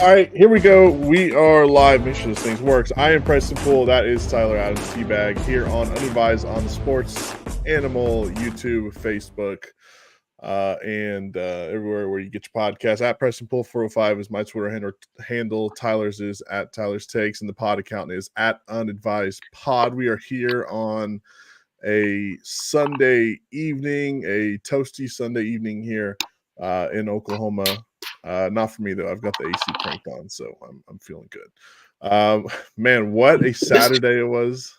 All right, here we go. We are live. Make sure this thing works. I am Preston Poole. That is Tyler Adams Teabag here on Unadvised on the Sports Animal, YouTube, Facebook, and everywhere where you get your podcast. At Preston Poole 405 is my Twitter handle. Tyler's is at Tyler's Takes, and the pod account is at Unadvised Pod. We are here on a Sunday evening, a toasty Sunday evening here in Oklahoma. Not for me though. I've got the AC cranked on, so I'm feeling good. Man, what a Saturday it was.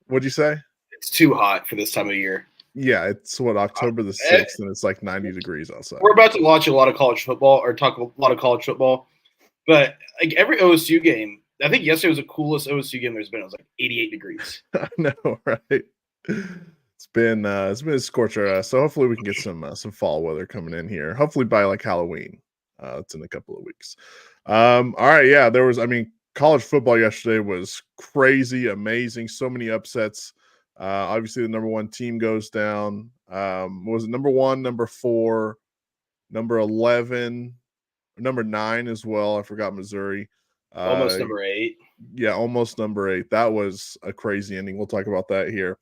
What'd you say? It's too hot for this time of year. Yeah, it's October the 6th, and it's like 90 degrees outside. We're about to watch a lot of college football or talk a lot of college football, but like every OSU game, I think yesterday was the coolest OSU game there's been. It was like 88 degrees. I know, right? It's been a scorcher. So hopefully we can get some fall weather coming in here. Hopefully by like Halloween. It's in a couple of weeks. All right, yeah. College football yesterday was crazy, amazing. So many upsets. Obviously, the number one team goes down. Was it number 1, number 4, number 11, number 9 as well? I forgot Missouri. Almost number 8. Yeah, almost number 8. That was a crazy ending. We'll talk about that here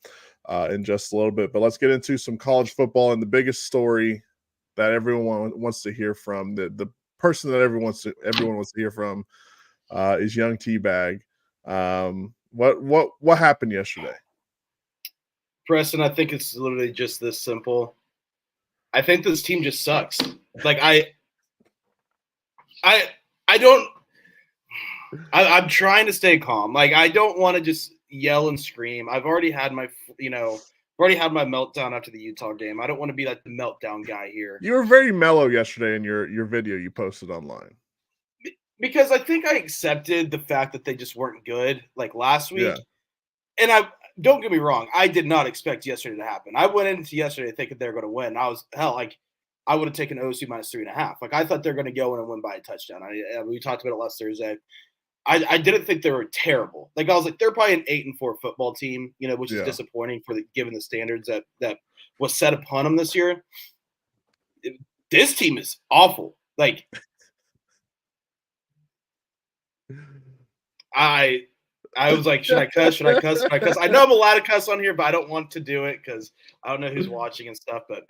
in just a little bit. But let's get into some college football and the biggest story that everyone wants to hear from. The person that everyone wants to hear from is young Teabag. What happened yesterday? Preston, I think it's literally just this simple. I think this team just sucks. Like I'm trying to stay calm. Like I don't want to just yell and scream. I've already had my meltdown after the Utah game. I don't want to be like the meltdown guy here. You were very mellow yesterday in your video you posted online. Because I think I accepted the fact that they just weren't good like last week. Yeah. And don't get me wrong, I did not expect yesterday to happen. I went into yesterday thinking they were going to win. I would have taken OSU minus 3.5. Like I thought they were going to go in and win by a touchdown. We talked about it last Thursday. I didn't think they were terrible. Like I was like, they're probably an 8-4 football team, which is disappointing given the standards that was set upon them this year. This team is awful. Like I was like, should I cuss? Should I cuss? Should I cuss? I know I'm allowed to cuss on here, but I don't want to do it because I don't know who's watching and stuff. But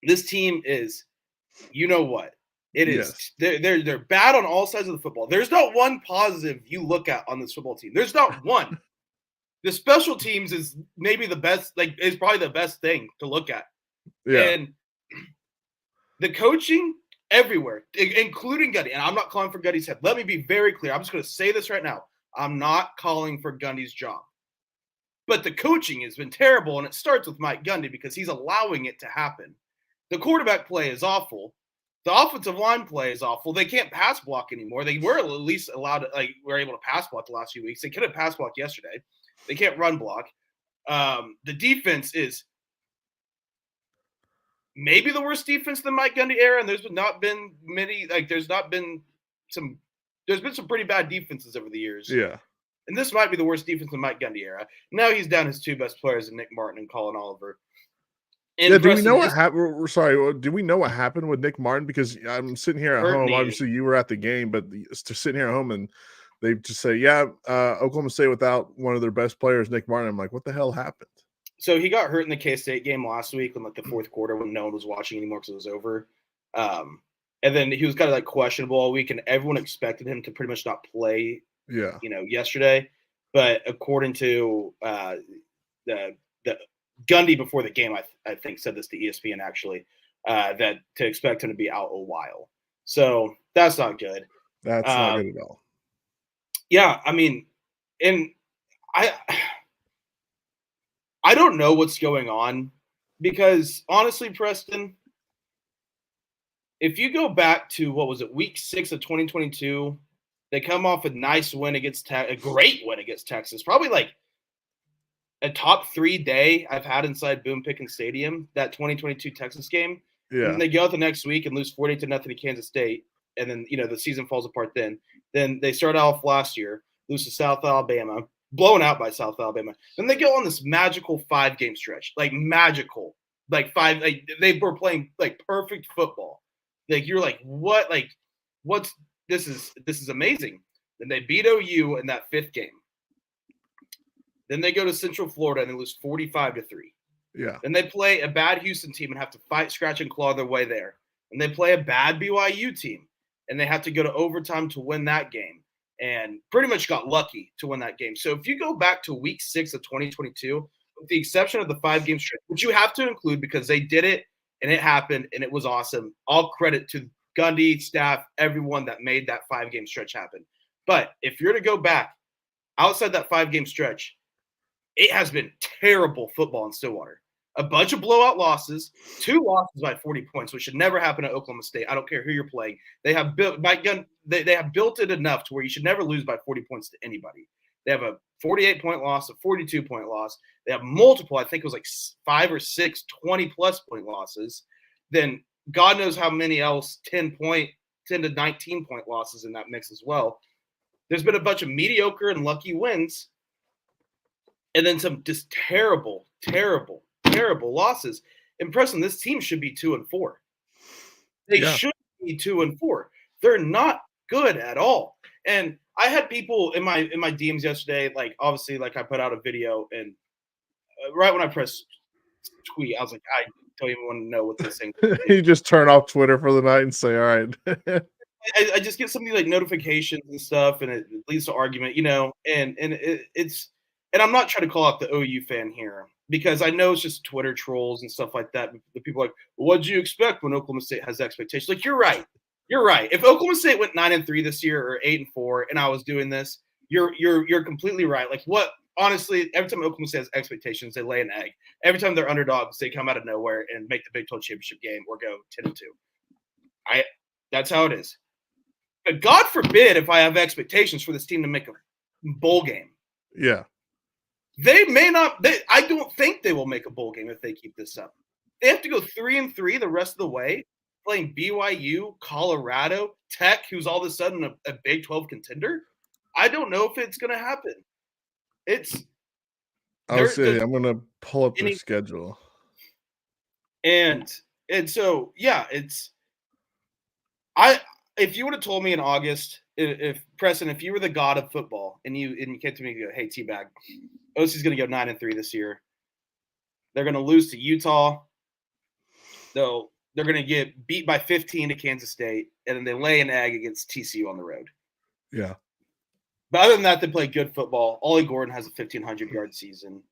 this team is, you know what? It is. Yes. They're bad on all sides of the football. There's not one positive you look at on this football team. There's not one. The special teams is maybe the best. Like is probably the best thing to look at. Yeah. And the coaching everywhere, including Gundy. And I'm not calling for Gundy's head. Let me be very clear. I'm just going to say this right now. I'm not calling for Gundy's job. But the coaching has been terrible, and it starts with Mike Gundy because he's allowing it to happen. The quarterback play is awful. The offensive line play is awful. They can't pass block anymore. They were at least allowed to, were able to pass block the last few weeks. They could have pass blocked yesterday. They can't run block. The defense is maybe the worst defense than Mike Gundy era, and there's not been many. There's been some pretty bad defenses over the years. Yeah. And this might be the worst defense in Mike Gundy era. Now he's down his 2 best players in Nick Martin and Colin Oliver. And do we know what happened? Sorry, do we know what happened with Nick Martin? Because I'm sitting here at home. Obviously, you were at the game, but just sitting here at home and they just say, Oklahoma State without one of their best players, Nick Martin. I'm like, what the hell happened? So he got hurt in the K-State game last week in the fourth quarter when no one was watching anymore because it was over. And then he was kind of questionable all week, and everyone expected him to pretty much not play. Yeah, yesterday. But according to the Gundy before the game, I think said this to ESPN actually, that to expect him to be out a while. So that's not good. That's not good at all. Yeah, I mean, and I don't know what's going on because honestly, Preston, if you go back to week 6 of 2022, they come off a nice win against a great win against Texas, probably like a top 3 day I've had inside Boone Pickens Stadium, that 2022 Texas game. Yeah. And then they go out the next week and lose 48-0 to Kansas State. And then, the season falls apart then. Then they start off last year, lose to South Alabama, blown out by South Alabama. Then they go on this magical 5-game stretch, magical. They were playing perfect football. You're like, what? What's this is amazing. Then they beat OU in that 5th game. Then they go to Central Florida and they lose 45-3. Yeah. Then they play a bad Houston team and have to fight, scratch, and claw their way there. And they play a bad BYU team and they have to go to overtime to win that game. And pretty much got lucky to win that game. So if you go back to week 6 of 2022, with the exception of the 5-game stretch, which you have to include because they did it and it happened and it was awesome. All credit to Gundy, staff, everyone that made that 5-game stretch happen. But if you're to go back outside that 5-game stretch, it has been terrible football in Stillwater. A bunch of blowout losses, 2 losses by 40 points, which should never happen at Oklahoma State. I don't care who you're playing. They have built they have built it enough to where you should never lose by 40 points to anybody. They have a 48-point loss, a 42-point loss. They have multiple, I think it was like 5 or 6 20-plus point losses. Then God knows how many else 10 to 19-point losses in that mix as well. There's been a bunch of mediocre and lucky wins. And then some just terrible losses. And Preston, this team should be 2-4. They should be 2-4. They're not good at all. And I had people in my DMs yesterday, like obviously, like I put out a video, and right when I pressed tweet, I was like, I don't even want to know what this thing is. You just turn off Twitter for the night and say, all right. I just get some of these like notifications and stuff, and it leads to argument, and it's. And I'm not trying to call out the OU fan here because I know it's just Twitter trolls and stuff like that. The people are like, well, what do you expect when Oklahoma State has expectations? Like, you're right. You're right. If Oklahoma State went 9-3 this year or 8-4, and I was doing this, you're completely right. Like, what? Honestly, every time Oklahoma State has expectations, they lay an egg. Every time they're underdogs, they come out of nowhere and make the Big 12 championship game or go 10-2. That's how it is. But God forbid if I have expectations for this team to make a bowl game. Yeah. They may not. I don't think they will make a bowl game if they keep this up. They have to go 3-3 the rest of the way, playing BYU, Colorado, Tech, who's all of a sudden a Big 12 contender. I don't know if it's going to happen. I'm going to pull up their schedule. And so, yeah, if you would have told me in August, if Preston, if you were the god of football and you came to me and go, hey, T-Bag, OC's going to go 9-3 this year. They're going to lose to Utah. They're going to get beat by 15 to Kansas State, and then they lay an egg against TCU on the road. Yeah. But other than that, they play good football. Ollie Gordon has a 1,500-yard season.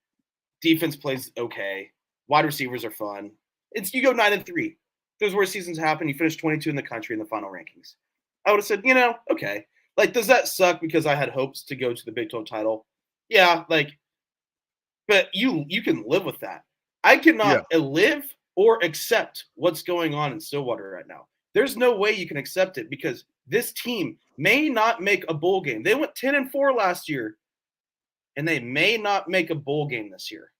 Defense plays okay. Wide receivers are fun. You go 9-3. Those worst seasons happen. You finish 22 in the country in the final rankings. I would have said, okay. Like, does that suck because I had hopes to go to the Big 12 title? Yeah, but you can live with that. I cannot live or accept what's going on in Stillwater right now. There's no way you can accept it because this team may not make a bowl game. They went 10-4 last year, and they may not make a bowl game this year.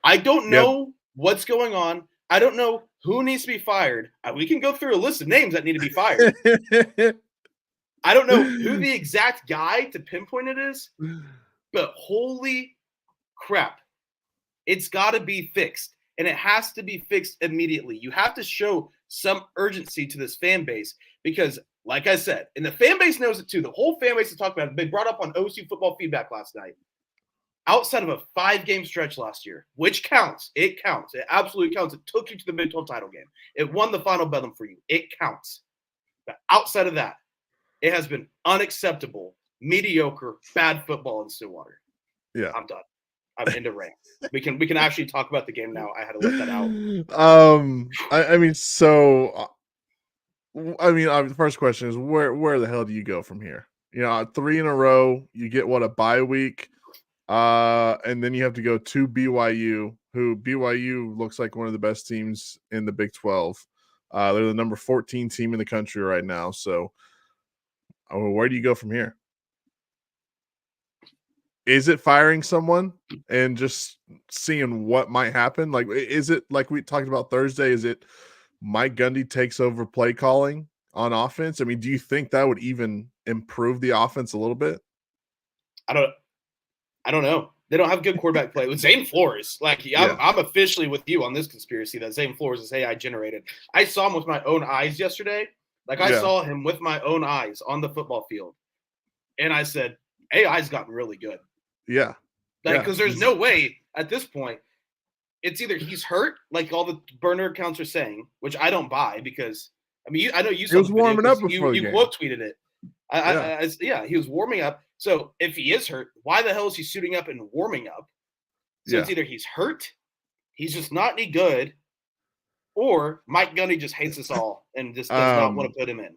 I don't know what's going on. I don't know who needs to be fired. We can go through a list of names that need to be fired. I don't know who the exact guy to pinpoint it is, but holy crap, it's got to be fixed, and it has to be fixed immediately. You have to show some urgency to this fan base because, like I said, and the fan base knows it too. The whole fan base has talked about it. They brought up on OC Football Feedback last night. Outside of a 5-game stretch last year, which counts. It counts. It absolutely counts. It took you to the Big 12 title game. It won the final bedlam for you. It counts. But outside of that, it has been unacceptable, mediocre, bad football in Stillwater. Yeah. I'm done. I'm into rant. We can actually talk about the game now. I had to let that out. The first question is where the hell do you go from here? 3 in a row, you get a bye week, and then you have to go to BYU, who BYU looks like one of the best teams in the Big 12. They're the number 14 team in the country right now. So, where do you go from here? Is it firing someone and just seeing what might happen? Like, is it like we talked about Thursday? Is it Mike Gundy takes over play calling on offense? I mean, do you think that would even improve the offense a little bit? I don't know. They don't have good quarterback play. With Zane Flores, I'm officially with you on this conspiracy that Zane Flores is AI generated. I saw him with my own eyes yesterday, Like I saw him with my own eyes on the football field, and I said, AI's gotten really good. Yeah. Like, because there's no way at this point, it's either he's hurt, like all the burner accounts are saying, which I don't buy because I mean, I know you saw he was warming up before you quote tweeted it. Yeah, he was warming up. So if he is hurt, why the hell is he suiting up and warming up? So it's either he's hurt, he's just not any good, or Mike Gundy just hates us all and just does not want to put him in.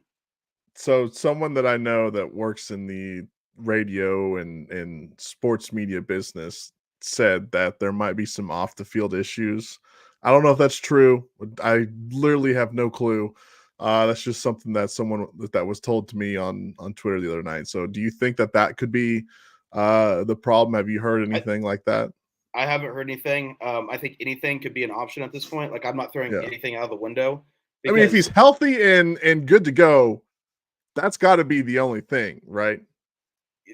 So someone that I know that works in the radio and sports media business said that there might be some off the field issues. I don't know if that's true. I literally have no clue. That's just something that someone that was told to me on Twitter the other night. So do you think that could be the problem? Have you heard anything like that? I haven't heard anything. I think anything could be an option at this point. Like I'm not throwing anything out of the window. I mean, if he's healthy and good to go, that's got to be the only thing, right?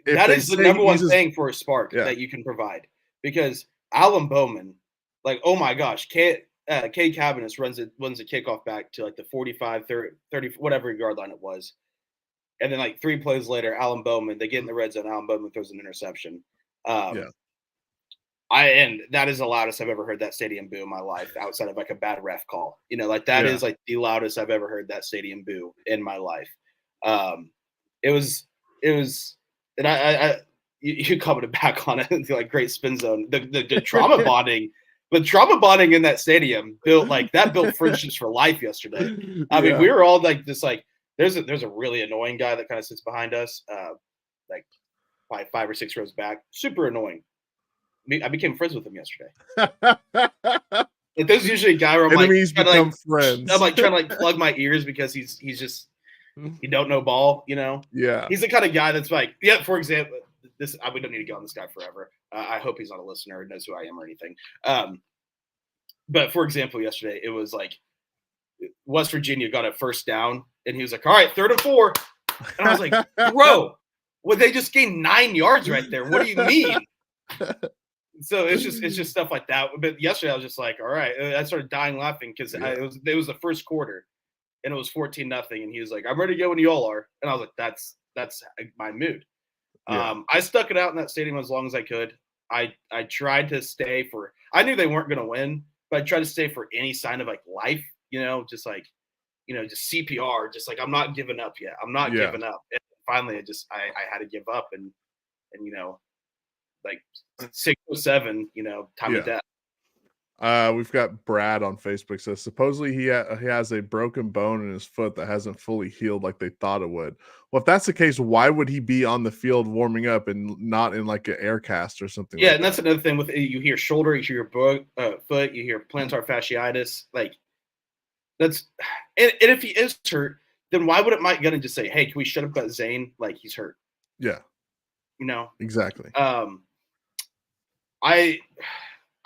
That is the number one thing for a spark that you can provide. Because Alan Bowman, like, oh my gosh, Cade Cabanis runs the kickoff back to like the 45, 30, whatever yard line it was. And then like 3 plays later, Alan Bowman, they get in the red zone, Alan Bowman throws an interception. And that is the loudest I've ever heard that stadium boo in my life, outside of like a bad ref call. You know, like that is like the loudest I've ever heard that stadium boo in my life. It was, and you commented back on it, like great spin zone, the trauma bonding, but trauma bonding in that stadium built friendships for life yesterday. I mean, we were all like this, like there's a really annoying guy that kind of sits behind us, like probably 5 or 6 rows back, super annoying. I became friends with him yesterday. Like, there's usually a guy where I'm enemies become friends. I'm like trying to like plug my ears because he's just he don't know ball, you know. Yeah, he's the kind of guy that's like, for example, this we don't need to go on this guy forever. I hope he's not a listener or knows who I am or anything. But for example, yesterday it was like West Virginia got a first down, and he was like, "All right, 3rd and 4," and I was like, "Bro, well, they just gained 9 yards right there. What do you mean?" So it's just stuff like that. But yesterday I was just like, all right. I started dying laughing because it was the first quarter, and it was 14-0, and he was like, "I'm ready to go when you all are," and I was like, "That's my mood." I stuck it out in that stadium as long as I could. I tried to stay for. I knew they weren't going to win, but I tried to stay for any sign of like life, you know, just like, you know, just CPR, just like I'm not giving up yet. I'm not giving up. And finally, I had to give up, and you know. Like 607, you know, time of death. We've got Brad on Facebook says supposedly he has a broken bone in his foot that hasn't fully healed like they thought it would. Well, if that's the case, why would he be on the field warming up and not in like an air cast or something? Yeah, and that's another thing with you hear shoulder, you hear foot, you hear plantar fasciitis. Like that's and if he is hurt, then why wouldn't Mike Gundy just say, "Hey, can we shut up about Zane? Like he's hurt." Yeah, you know exactly.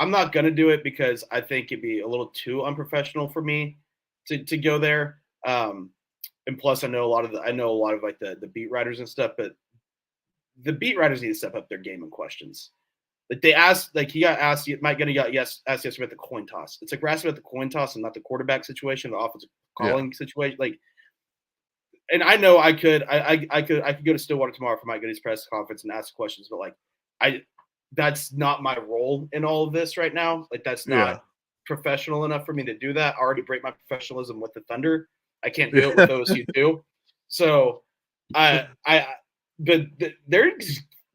I'm not gonna do it because I think it'd be a little too unprofessional for me to go there. And plus, I know a lot of like the beat writers and stuff, but the beat writers need to step up their game in questions. Like they asked, like he got asked, Mike Gundy got asked yesterday about the coin toss. It's like we're asking about the coin toss and not the quarterback situation, the offensive calling situation. Like, and I know I could go to Stillwater tomorrow for Mike Gundy's press conference and ask questions, but like that's not my role in all of this right now. Like that's not professional enough for me to do that. I already break my professionalism with the Thunder. I can't do it with OSU too. So but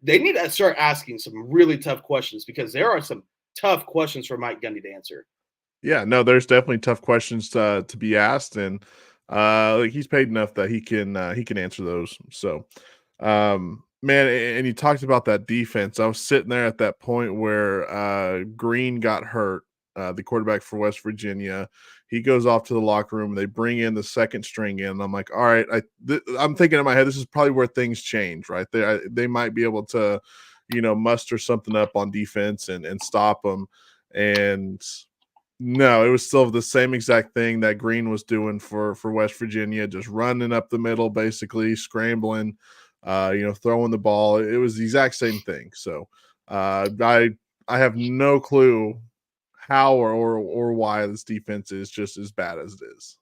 they need to start asking some really tough questions because there are some tough questions for Mike Gundy to answer. Yeah, no, there's definitely tough questions to be asked, and like he's paid enough that he can answer those. So man, and you talked about that defense. I was sitting there at that point where Green got hurt, the quarterback for West Virginia. He goes off to the locker room. And they bring in the second string in. And I'm like, all right. I'm thinking in my head, this is probably where things change, right? They might be able to, you know, muster something up on defense and stop them. And no, it was still the same exact thing that Green was doing for West Virginia, just running up the middle, basically scrambling. Throwing the ball. It was the exact same thing. So I have no clue how or why this defense is just as bad as it is.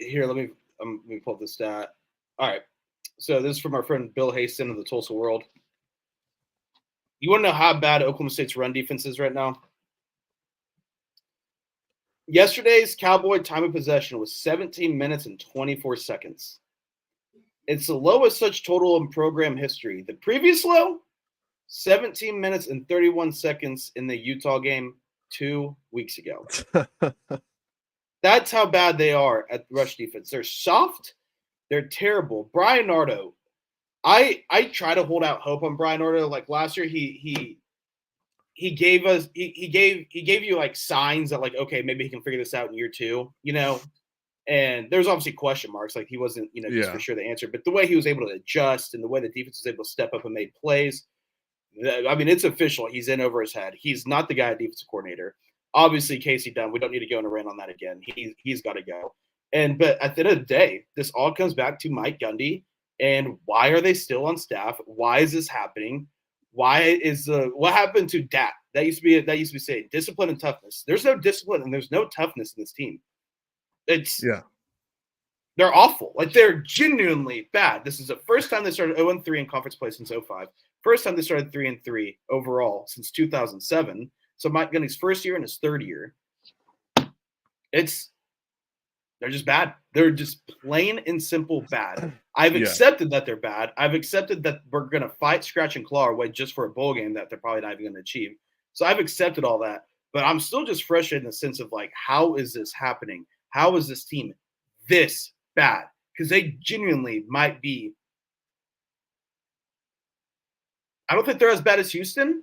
Here, let me let me pull up the stat. All right. So this is from our friend Bill Haston of the Tulsa World. You want to know how bad Oklahoma State's run defense is right now? Yesterday's Cowboy time of possession was 17 minutes and 24 seconds. It's the lowest such total in program history. The previous low, 17 minutes and 31 seconds in the Utah game 2 weeks ago. That's how bad they are at rush defense. They're soft. They're terrible. Brian Nardo. I try to hold out hope on Brian Nardo. Like last year, he gave us he gave you like signs that like, okay, maybe he can figure this out in year 2, you know. And there's obviously question marks, like he wasn't, you know, just for sure the answer. But the way he was able to adjust and the way the defense was able to step up and make plays, I mean, it's official. He's in over his head. He's not the guy at defensive coordinator. Obviously, Casey Dunn, we don't need to go in a rant on that again. He's got to go. But at the end of the day, this all comes back to Mike Gundy. And why are they still on staff? Why is this happening? Why is what happened to Dak? That used to be saying discipline and toughness. There's no discipline and there's no toughness in this team. They're awful. Like they're genuinely bad. This is the first time they started 0-3 in conference play since 2005. First time they started 3-3 overall since 2007. So Mike Gundy's first year and his third year. They're just bad. They're just plain and simple bad. I've accepted that they're bad. I've accepted that we're going to fight, scratch, and claw our way just for a bowl game that they're probably not even going to achieve. So I've accepted all that. But I'm still just frustrated in the sense of like, how is this happening? How is this team this bad? Because they genuinely might be. I don't think they're as bad as Houston,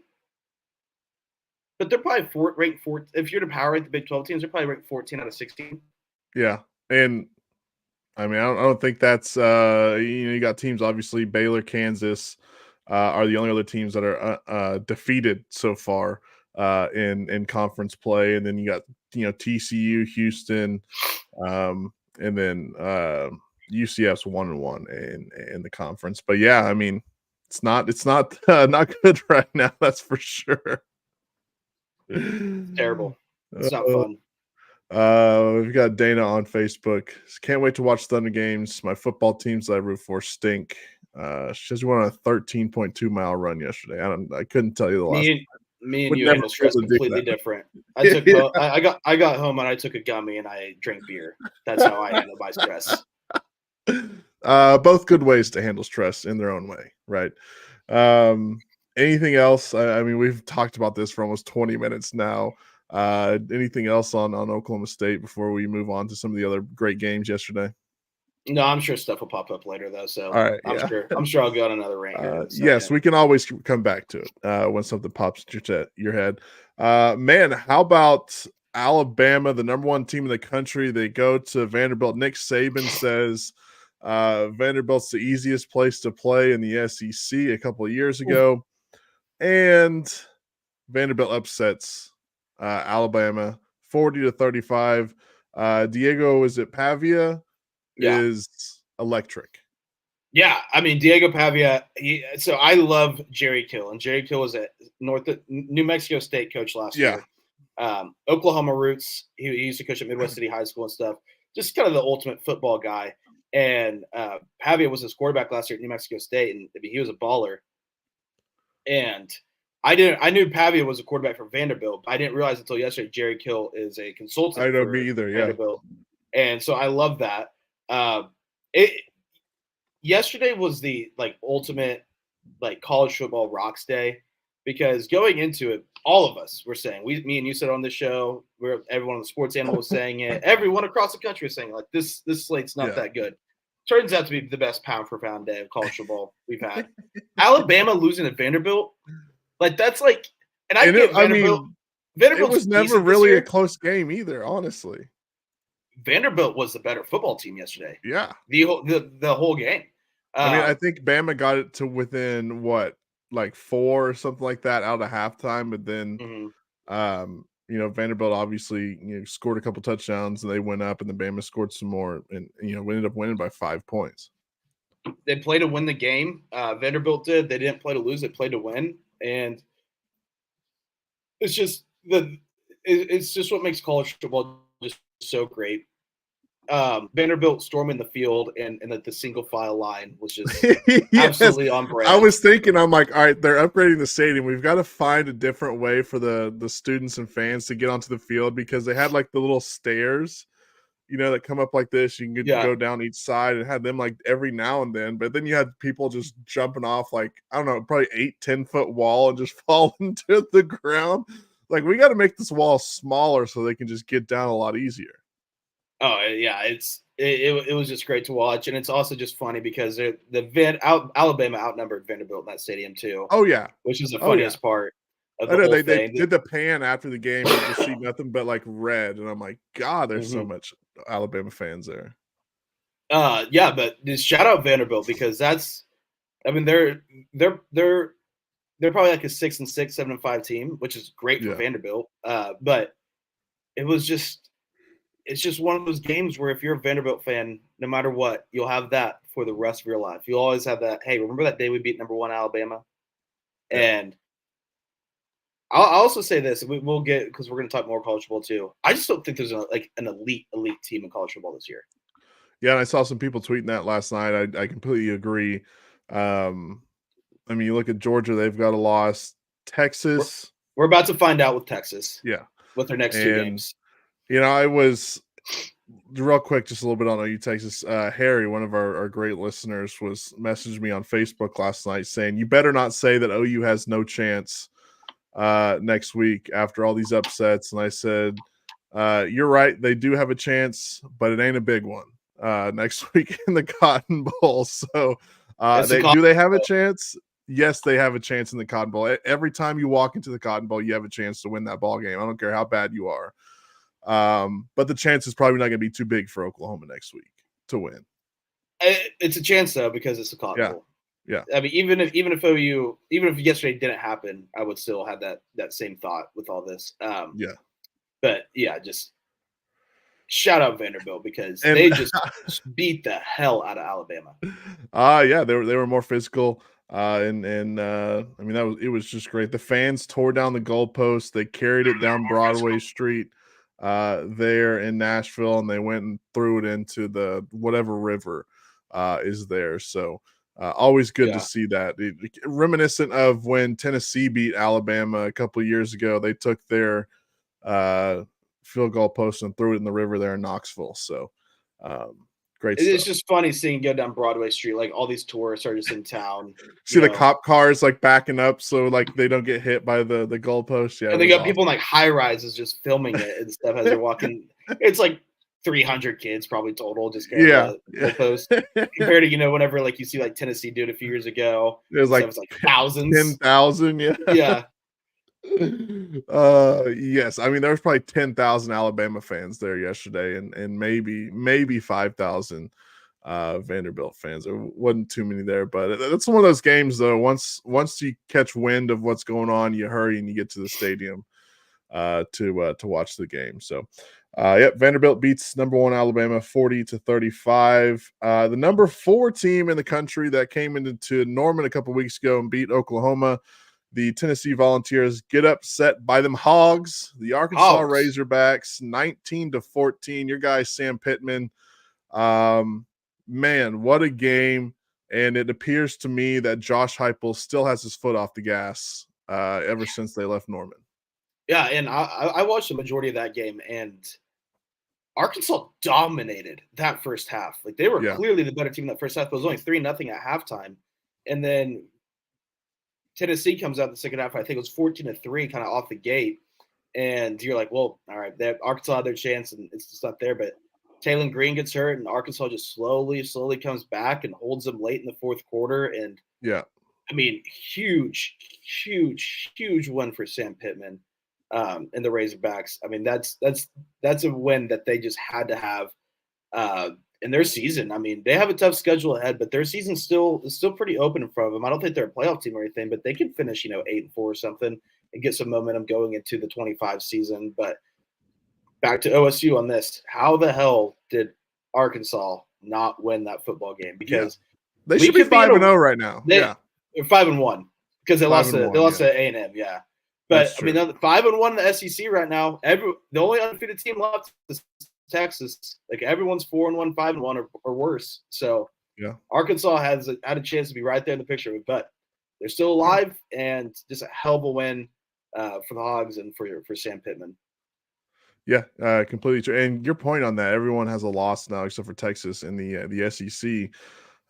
but they're probably ranked 4. If you're to power rank the Big 12 teams, they're probably ranked 14 out of 16. Yeah, and I mean, I don't think that's you got teams obviously Baylor, Kansas are the only other teams that are defeated so far in conference play, and then you got TCU, Houston, and then UCF's 1-1 in the conference. But yeah, I mean, it's not not good right now. That's for sure. It's terrible. It's not fun. We've got Dana on Facebook. Can't wait to watch Thunder games. My football teams that I root for stink. She says we went on a 13.2 mile run yesterday. I couldn't tell you the last. Me and you handle stress completely different. I got home and I took a gummy and I drank beer. That's how I handle my stress. Both good ways to handle stress in their own way, right? Anything else? I mean, we've talked about this for almost 20 minutes now. Anything else on Oklahoma State before we move on to some of the other great games yesterday? No, I'm sure stuff will pop up later though. So all right, I'm sure I'll go on another rant here. Yes, we can always come back to it when something pops into your head. Man, how about Alabama, the number 1 team in the country? They go to Vanderbilt. Nick Saban says Vanderbilt's the easiest place to play in the SEC a couple of years ago. And Vanderbilt upsets Alabama 40-35. Diego, is it Pavia? Is electric. Yeah, I mean Diego Pavia. So I love Jerry Kill, and Jerry Kill was at New Mexico State coach last year. Oklahoma roots. He used to coach at Midwest City High School and stuff. Just kind of the ultimate football guy. And Pavia was his quarterback last year at New Mexico State, and he was a baller. And I knew Pavia was a quarterback for Vanderbilt, but I didn't realize until yesterday Jerry Kill is a consultant. I know, me either. Vanderbilt. And so I love that. Yesterday was the ultimate college football rocks day, because going into it, all of us were saying, me and you said on this show, everyone on the sports animal was saying it, everyone across the country was saying this slate's not that good. Turns out to be the best pound for pound day of college football we've had. Alabama losing to Vanderbilt, that's and I get Vanderbilt. Vanderbilt was never really a close game either, honestly. Vanderbilt was the better football team yesterday. Yeah, the whole game. I mean, I think Bama got it to within 4 or something like that out of halftime, but then Vanderbilt obviously scored a couple touchdowns and they went up, and then Bama scored some more, and we ended up winning by 5 points. They played to win the game. Vanderbilt did. They didn't play to lose. They played to win, and it's just what makes college football just so great. Vanderbilt storming the field and the single file line was just Yes. absolutely on brand. I was thinking, I'm like, all right, they're upgrading the stadium. We've got to find a different way for the students and fans to get onto the field, because they had like the little stairs, that come up like this. You can go down each side, and had them like every now and then. But then you had people just jumping off like, I don't know, probably 8-10 foot wall and just falling to the ground. Like, we got to make this wall smaller so they can just get down a lot easier. Oh yeah, it was just great to watch, and it's also just funny because Alabama outnumbered Vanderbilt in that stadium too. Oh yeah, which is the funniest part of the I know whole they thing. did the pan after the game. You just see nothing but like red, and I'm like, God, there's so much Alabama fans there. Yeah, but just shout out Vanderbilt, because they're probably like a 6-6, 7-5 team, which is great for Vanderbilt. But it's just one of those games where if you're a Vanderbilt fan, no matter what, you'll have that for the rest of your life. You'll always have that. Hey, remember that day we beat number 1 Alabama? Yeah. And I'll also say this: we'll get, because we're going to talk more college football too. I just don't think there's an elite team in college football this year. Yeah, and I saw some people tweeting that last night. I completely agree. I mean, you look at Georgia; they've got a loss. Texas, we're about to find out with Texas. Yeah, with their next 2 games. I was real quick, just a little bit on OU Texas. Harry, one of our great listeners, was messaging me on Facebook last night saying, "You better not say that OU has no chance next week after all these upsets." And I said, "You're right. They do have a chance, but it ain't a big one next week in the Cotton Bowl." So do they have a chance? Yes, they have a chance in the Cotton Bowl. Every time you walk into the Cotton Bowl, you have a chance to win that ball game. I don't care how bad you are. But the chance is probably not going to be too big for Oklahoma next week to win. It's a chance though, because it's a Cotton Bowl. Yeah. I mean, even if OU, even if yesterday didn't happen, I would still have that same thought with all this. But yeah, just shout out Vanderbilt, because they just beat the hell out of Alabama. Yeah, they were more physical. I mean, it was just great. The fans tore down the goalpost. They carried it down Broadway Street there in Nashville, and they went and threw it into the whatever river is there. So always good to see that. Reminiscent of when Tennessee beat Alabama a couple of years ago. They took their field goal post and threw it in the river there in Knoxville. So great stuff. It's just funny seeing go down Broadway Street, like all these tourists are just in town. See the cop cars like backing up so like they don't get hit by the goalpost. Yeah, and they got people in like high rises just filming it and stuff as they're walking. It's like 300 kids probably total just going to the goalpost. Compared to whenever like you see like Tennessee do it a few years ago, it was like thousands, 10,000. Yeah. Yes, I mean there was probably 10,000 Alabama fans there yesterday, and maybe 5,000 Vanderbilt fans. There wasn't too many there, but that's one of those games though. Once you catch wind of what's going on, you hurry and you get to the stadium to watch the game. So Vanderbilt beats number 1 Alabama 40-35. The number 4 team in the country that came into Norman a couple weeks ago and beat Oklahoma, the Tennessee Volunteers, get upset by them Hogs, the Arkansas Razorbacks, 19-14. Your guy Sam Pittman, man, what a game! And it appears to me that Josh Heupel still has his foot off the gas ever since they left Norman. Yeah, and I watched the majority of that game, and Arkansas dominated that first half. Like they were clearly the better team in that first half. But it was only 3-0 at halftime, and then Tennessee comes out in the second half. I think it was 14-3, kind of off the gate, and you're like, well, all right, Arkansas had their chance, and it's just not there. But Taylon Green gets hurt, and Arkansas just slowly comes back and holds them late in the fourth quarter. And I mean, huge win for Sam Pittman and the Razorbacks. I mean, that's a win that they just had to have in their season. I mean, they have a tough schedule ahead, but their season is still pretty open in front of them. I don't think they're a playoff team or anything, but they can finish 8-4 or something and get some momentum going into the 25 season. But back to OSU on this. How the hell did Arkansas not win that football game? Because they should be 5-0 right now. They're 5-1 because they lost to A&M. Yeah, but I mean, 5-1 in the SEC right now. The only undefeated team left is Texas. Like everyone's 4-1, 5-1, or worse. So Yeah. Arkansas had a chance to be right there in the picture, but they're still alive, and just a hell of a win for the Hogs and for Sam Pittman. Yeah, completely true. And your point on that, everyone has a loss now except for Texas in the SEC.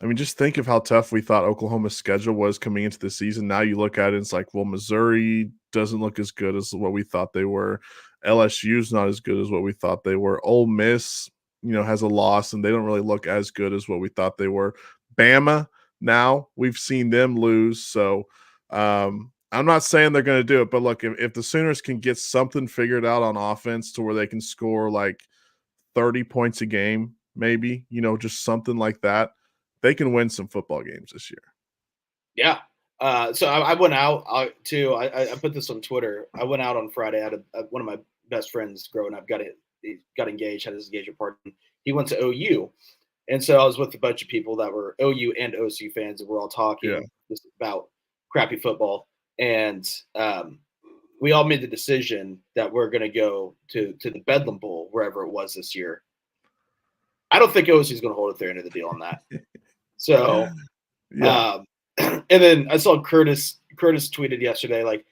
I mean, just think of how tough we thought Oklahoma's schedule was coming into the season. Now you look at it, it's like, well, Missouri doesn't look as good as what we thought they were. LSU's not as good as what we thought they were. Ole Miss, has a loss, and they don't really look as good as what we thought they were. Bama, now we've seen them lose. So I'm not saying they're going to do it, but look, if the Sooners can get something figured out on offense to where they can score like 30 points a game, maybe, just something like that, they can win some football games this year. Yeah. So I went out too. I put this on Twitter. I went out on Friday. I had one of my best friends growing up he got engaged, had his engagement party. He went to OU. And so I was with a bunch of people that were OU and OSU fans, and we're all talking just about crappy football. And we all made the decision that we're going to go to the Bedlam Bowl, wherever it was this year. I don't think OSU is going to hold up their end of the deal on that. So, yeah. And then I saw Curtis tweeted yesterday, like,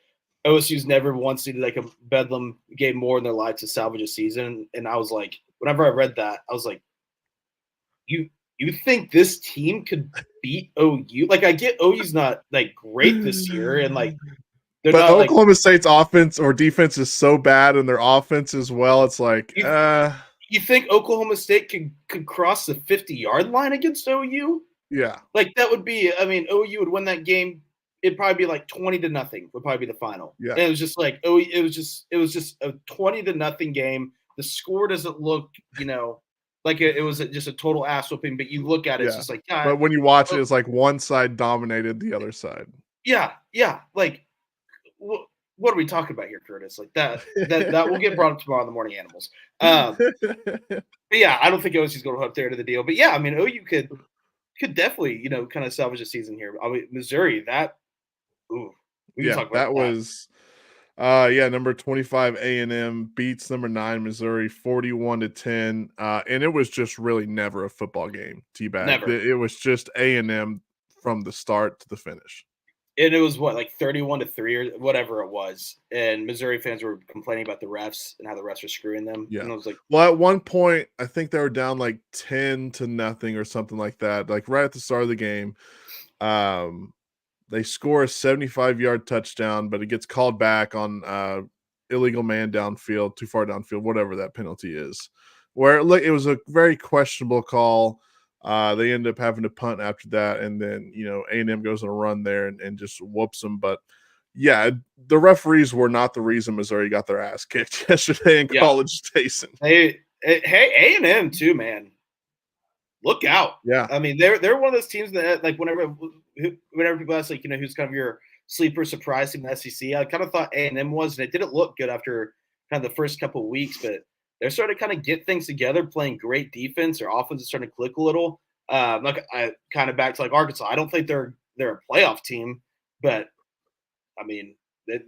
OSU's never once needed like a Bedlam game more in their life to salvage a season. And I was like, whenever I read that, I was like, you think this team could beat OU? Like, I get OU's not like great this year, and like they're but not Oklahoma State's offense or defense is so bad, and their offense as well. It's like, you think Oklahoma State could cross the 50-yard line against OU? Yeah, like that would be. I mean, OU would win that game. It'd probably be like 20-0. Would probably be the final. Yeah, and it was just like it was just a 20-0 game. The score doesn't look, like it was just a total ass whooping. But you look at it, it's just like, God. But when you watch it, it's like one side dominated the other side. Yeah. Like, what are we talking about here, Curtis? Like that will get brought up tomorrow in the Morning Animals. But yeah, I don't think OSU's going to hook there to the deal. But yeah, I mean, OU could definitely, kind of salvage a season here. I mean, Missouri, we can talk about that was number 25 A&M beats number 9 Missouri 41-10, and it was just really never a football game. T-Bag. Never. It was just A&M from the start to the finish. And it was like 31-3 or whatever it was. And Missouri fans were complaining about the refs and how the refs were screwing them. Yeah. And I was like, well, at one point, I think they were down like 10-0 or something like that. Like right at the start of the game, they score a 75-yard touchdown, but it gets called back on illegal man downfield, too far downfield, whatever that penalty is. Where it was a very questionable call. They end up having to punt after that, and then A&M goes on a run there and just whoops them. But yeah, the referees were not the reason Missouri got their ass kicked yesterday in College Station. Hey, A&M too, man. Look out! Yeah, I mean they're one of those teams that like whenever people ask like who's kind of your sleeper surprise team in the SEC, I kind of thought A&M was, and it didn't look good after kind of the first couple of weeks, but they're starting to kind of get things together, playing great defense. Their offense is starting to click a little. Like I kind of back to like Arkansas. I don't think they're a playoff team, but I mean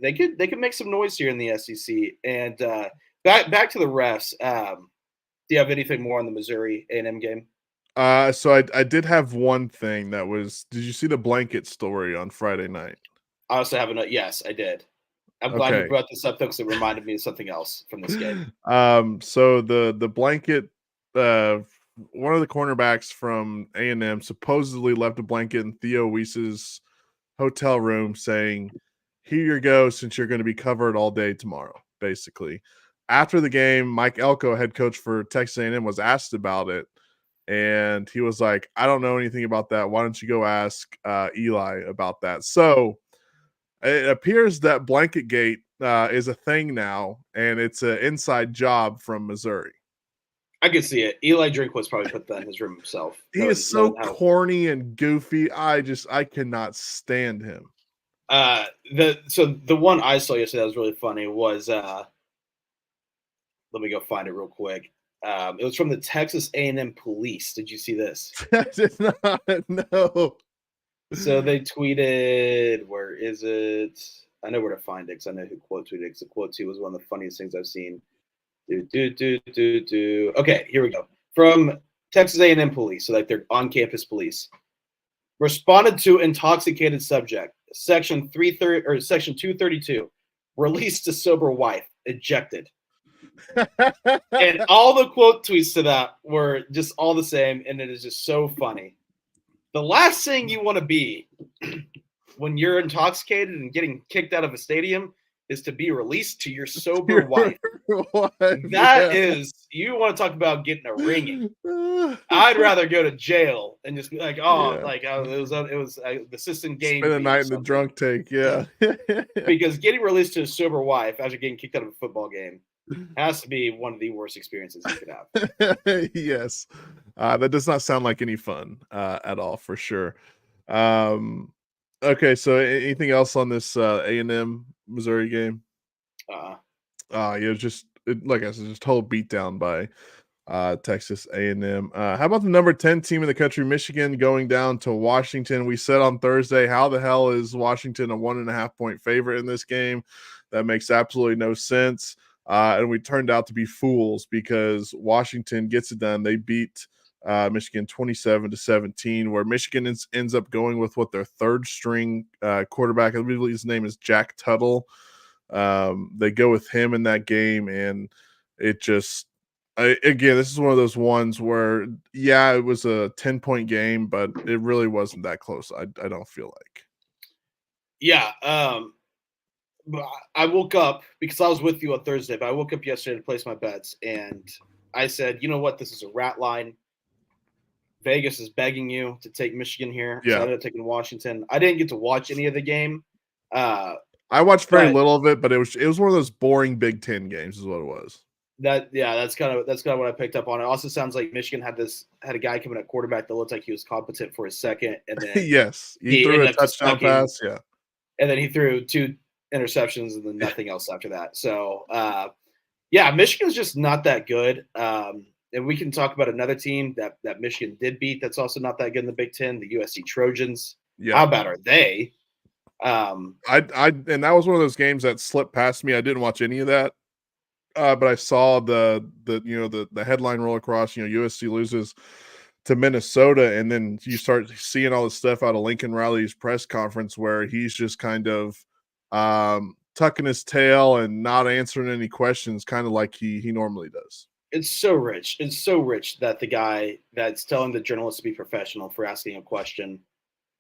they could make some noise here in the SEC. And back to the refs. Do you have anything more on the Missouri A&M game? So I did have one thing that was. Did you see the blanket story on Friday night? I also have a yes, I did. I'm glad you brought this up though, because it reminded me of something else from this game. So the blanket, one of the cornerbacks from A&M supposedly left a blanket in Theo Weiss's hotel room saying, "Here you go, since you're going to be covered all day tomorrow." Basically, after the game, Mike Elko, head coach for Texas A&M, was asked about it, and he was like, "I don't know anything about that. Why don't you go ask Eli about that?" So it appears that Blanket Gate is a thing now, and it's an inside job from Missouri. I can see it. Eli Drinkwitz probably put that in his room himself. He is so corny and goofy. I cannot stand him. The one I saw yesterday that was really funny was let me go find it real quick. It was from the Texas A&M police. Did you see this? I did not. No. So they tweeted, where is it? I know where to find it because I know who quote tweeted it. The quote tweet was one of the funniest things I've seen. Okay, here we go. From Texas A&M police, so like their on-campus police, responded to intoxicated subject. Section 330 or Section 232. Released to sober wife. Ejected. And all the quote tweets to that were just all the same, and it is just so funny. The last thing you want to be when you're intoxicated and getting kicked out of a stadium is to be released to your sober wife. That is, you want to talk about getting a ringing. I'd rather go to jail and just be like, oh, Yeah. like it was the assistant game. Spend a night in the drunk take, yeah. Because getting released to a sober wife after getting kicked out of a football game has to be one of the worst experiences you could have. Yes. That does not sound like any fun at all, for sure. Okay, so anything else on this A&M Missouri game? Yeah, just like I said, just total beatdown by Texas A&M. How about the number 10 team in the country, Michigan, going down to Washington? We said on Thursday, how the hell is Washington a 1.5 point favorite in this game? That makes absolutely no sense. And we turned out to be fools because Washington gets it done. They beat Michigan 27-17, where Michigan ends up going with what their third string quarterback, I believe his name is Jack Tuttle. They go with him in that game, and it just again, this is one of those ones where, yeah, it was a 10-point game, but it really wasn't that close. I don't feel like. Yeah. I woke up because I was with you on Thursday, but I woke up yesterday to place my bets, and I said, you know what? This is a rat line. Vegas is begging you to take Michigan here. Yeah. So I ended up taking Washington. I didn't get to watch any of the game. I watched very little of it, but it was one of those boring Big Ten games, is what it was. That's kind of what I picked up on. It also sounds like Michigan had a guy coming at quarterback that looked like he was competent for a second, and then yes, he threw a touchdown pass, yeah, and then he threw 2 interceptions and then nothing else after that. So yeah, Michigan's just not that good. And we can talk about another team that Michigan did beat that's also not that good in the Big Ten, the USC Trojans. Yeah. How bad are they? And that was one of those games that slipped past me. I didn't watch any of that. But I saw the headline roll across, USC loses to Minnesota, and then you start seeing all this stuff out of Lincoln Riley's press conference where he's just kind of tucking his tail and not answering any questions, kind of like he normally does. It's so rich. It's so rich that the guy that's telling the journalists to be professional for asking a question,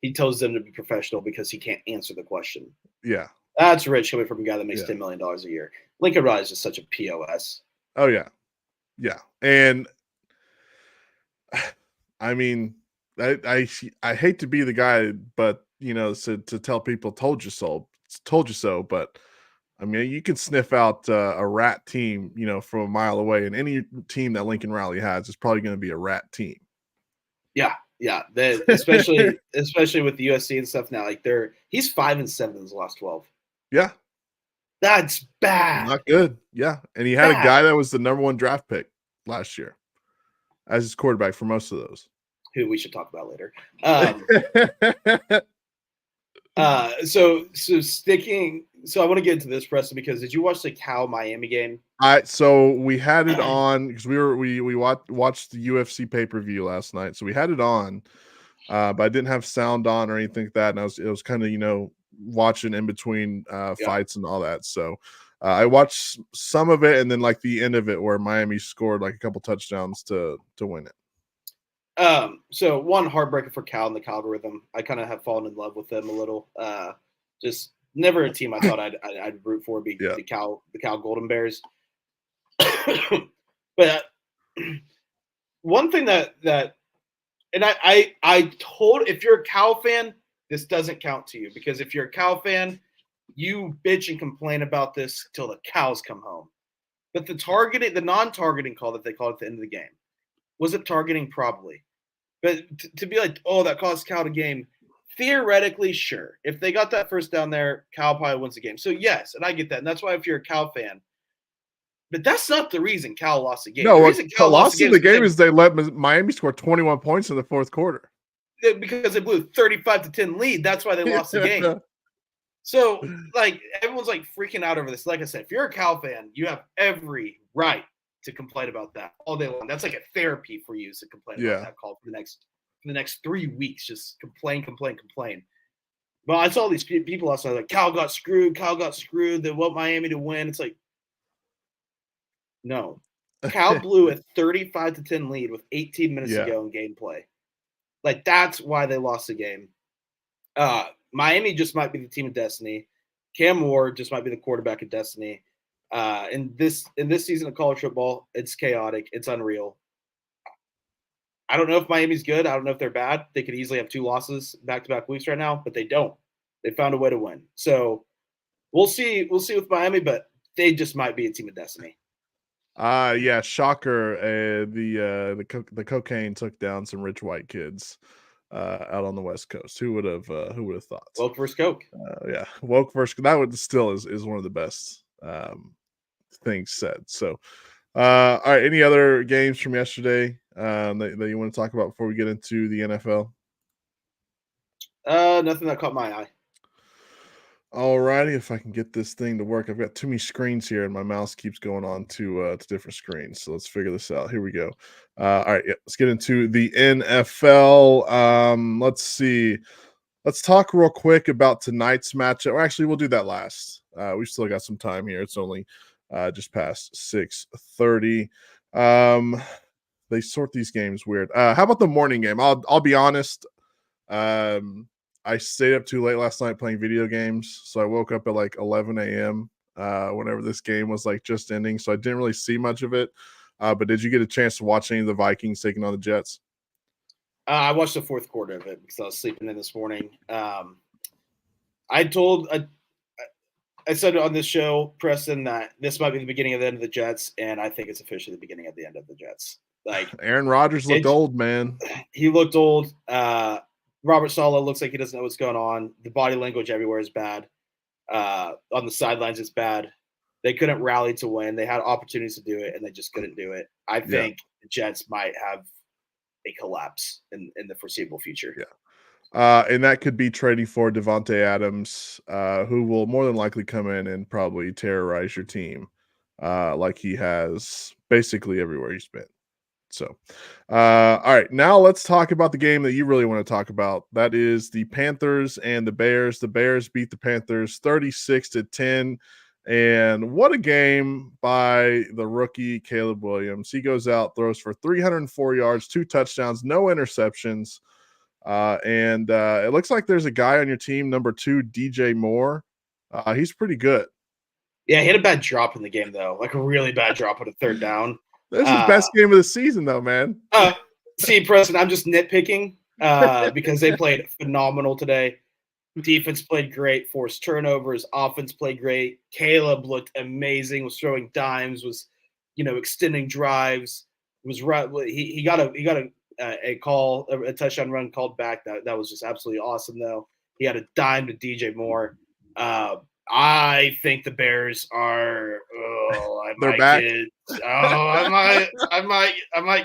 he tells them to be professional because he can't answer the question. Yeah. That's rich coming from a guy that makes $10 million a year. Lincoln Riley is just such a POS. Oh, yeah. Yeah. And I mean, I hate to be the guy, but, to tell people told you so. But I mean, you can sniff out a rat team, from a mile away, and any team that Lincoln Riley has is probably going to be a rat team. Yeah. Yeah. Especially with the USC and stuff now, like he's 5-7 in his last 12. Yeah. That's bad. Not good. Yeah. And he had a guy that was the number 1 draft pick last year as his quarterback for most of those. Who we should talk about later. So I want to get into this, Preston, because did you watch the Cal Miami game? So we had it on because we watched the UFC pay-per-view last night. So we had it on, but I didn't have sound on or anything like that. And it was kind of, watching in between fights and all that. So I watched some of it, and then like the end of it where Miami scored like a couple touchdowns to win it. So one heartbreaker for Cal and the Calgorithm. I kind of have fallen in love with them a little. Just never a team I thought I'd root for. The Cal Golden Bears. But one thing that and I told, if you're a Cal fan, this doesn't count to you, because if you're a Cal fan, you bitch and complain about this till the cows come home. But the non-targeting call that they called at the end of the game, was it targeting? Probably. But to be like, oh, that cost Cal the game, theoretically, sure. If they got that first down there, Cal probably wins the game. So yes, and I get that. And that's why if you're a Cal fan, but that's not the reason Cal lost the game. No, what Cal lost the game is they let Miami score 21 points in the fourth quarter. Because they blew a 35-10 lead. That's why they lost the game. So, like, everyone's like freaking out over this. Like I said, if you're a Cal fan, you have every right to complain about that all day long. That's like a therapy for you to complain about that call for the next 3 weeks. Just complain. Well, I saw these people outside like Cal got screwed. They want Miami to win. It's like, no, Cal blew a 35-10 lead with 18 minutes to go in gameplay. Like, that's why they lost the game. Miami just might be the team of destiny. Cam Ward just might be the quarterback of destiny. In this season of college football, it's chaotic. It's unreal. I don't know if Miami's good. I don't know if they're bad. They could easily have 2 losses back-to-back weeks right now, but they don't. They found a way to win. So we'll see. We'll see with Miami, but they just might be a team of destiny. Yeah, shocker. The cocaine took down some rich white kids out on the West Coast. Who would have thought? Woke versus Coke. Yeah, woke versus that would still is one of the best things said. So, all right. Any other games from yesterday that you want to talk about before we get into the NFL? Nothing that caught my eye. All righty, if I can get this thing to work. I've got too many screens here, and my mouse keeps going on to different screens. So let's figure this out. Here we go. All right, let's get into the NFL. Let's see. Let's talk real quick about tonight's matchup. Or actually, we'll do that last. We've still got some time here. It's only just past 6:30. They sort these games weird. How about the morning game? I'll be honest. I stayed up too late last night playing video games, so I woke up at like 11 a.m. Whenever this game was like just ending, so I didn't really see much of it. But did you get a chance to watch any of the Vikings taking on the Jets? I watched the 4th quarter of it because I was sleeping in this morning. I said on this show, Preston, that this might be the beginning of the end of the Jets, and I think it's officially the beginning of the end of the Jets. Like, Aaron Rodgers looked old, man. He looked old. Robert Saleh looks like he doesn't know what's going on. The body language everywhere is bad. On the sidelines, it's bad. They couldn't rally to win. They had opportunities to do it, and they just couldn't do it. I think the Jets might have a collapse in the foreseeable future. Yeah. And that could be trading for Devontae Adams, who will more than likely come in and probably terrorize your team like he has basically everywhere he's been. So, all right, now let's talk about the game that you really want to talk about. That is the Panthers and the Bears. The Bears beat the Panthers 36-10. And what a game by the rookie Caleb Williams. He goes out, throws for 304 yards, 2 touchdowns, no interceptions. And it looks like there's a guy on your team, number 2, DJ Moore. He's pretty good. Yeah, he had a bad drop in the game, though, like a really bad drop on a 3rd down. This is the best game of the season, though, man. See, Preston, I'm just nitpicking because they played phenomenal today. Defense played great, forced turnovers. Offense played great. Caleb looked amazing. Was throwing dimes. Was, extending drives. Was right. He got a call, a touchdown run called back. That was just absolutely awesome, though. He had a dime to DJ Moore. I think the Bears are. They're back. I might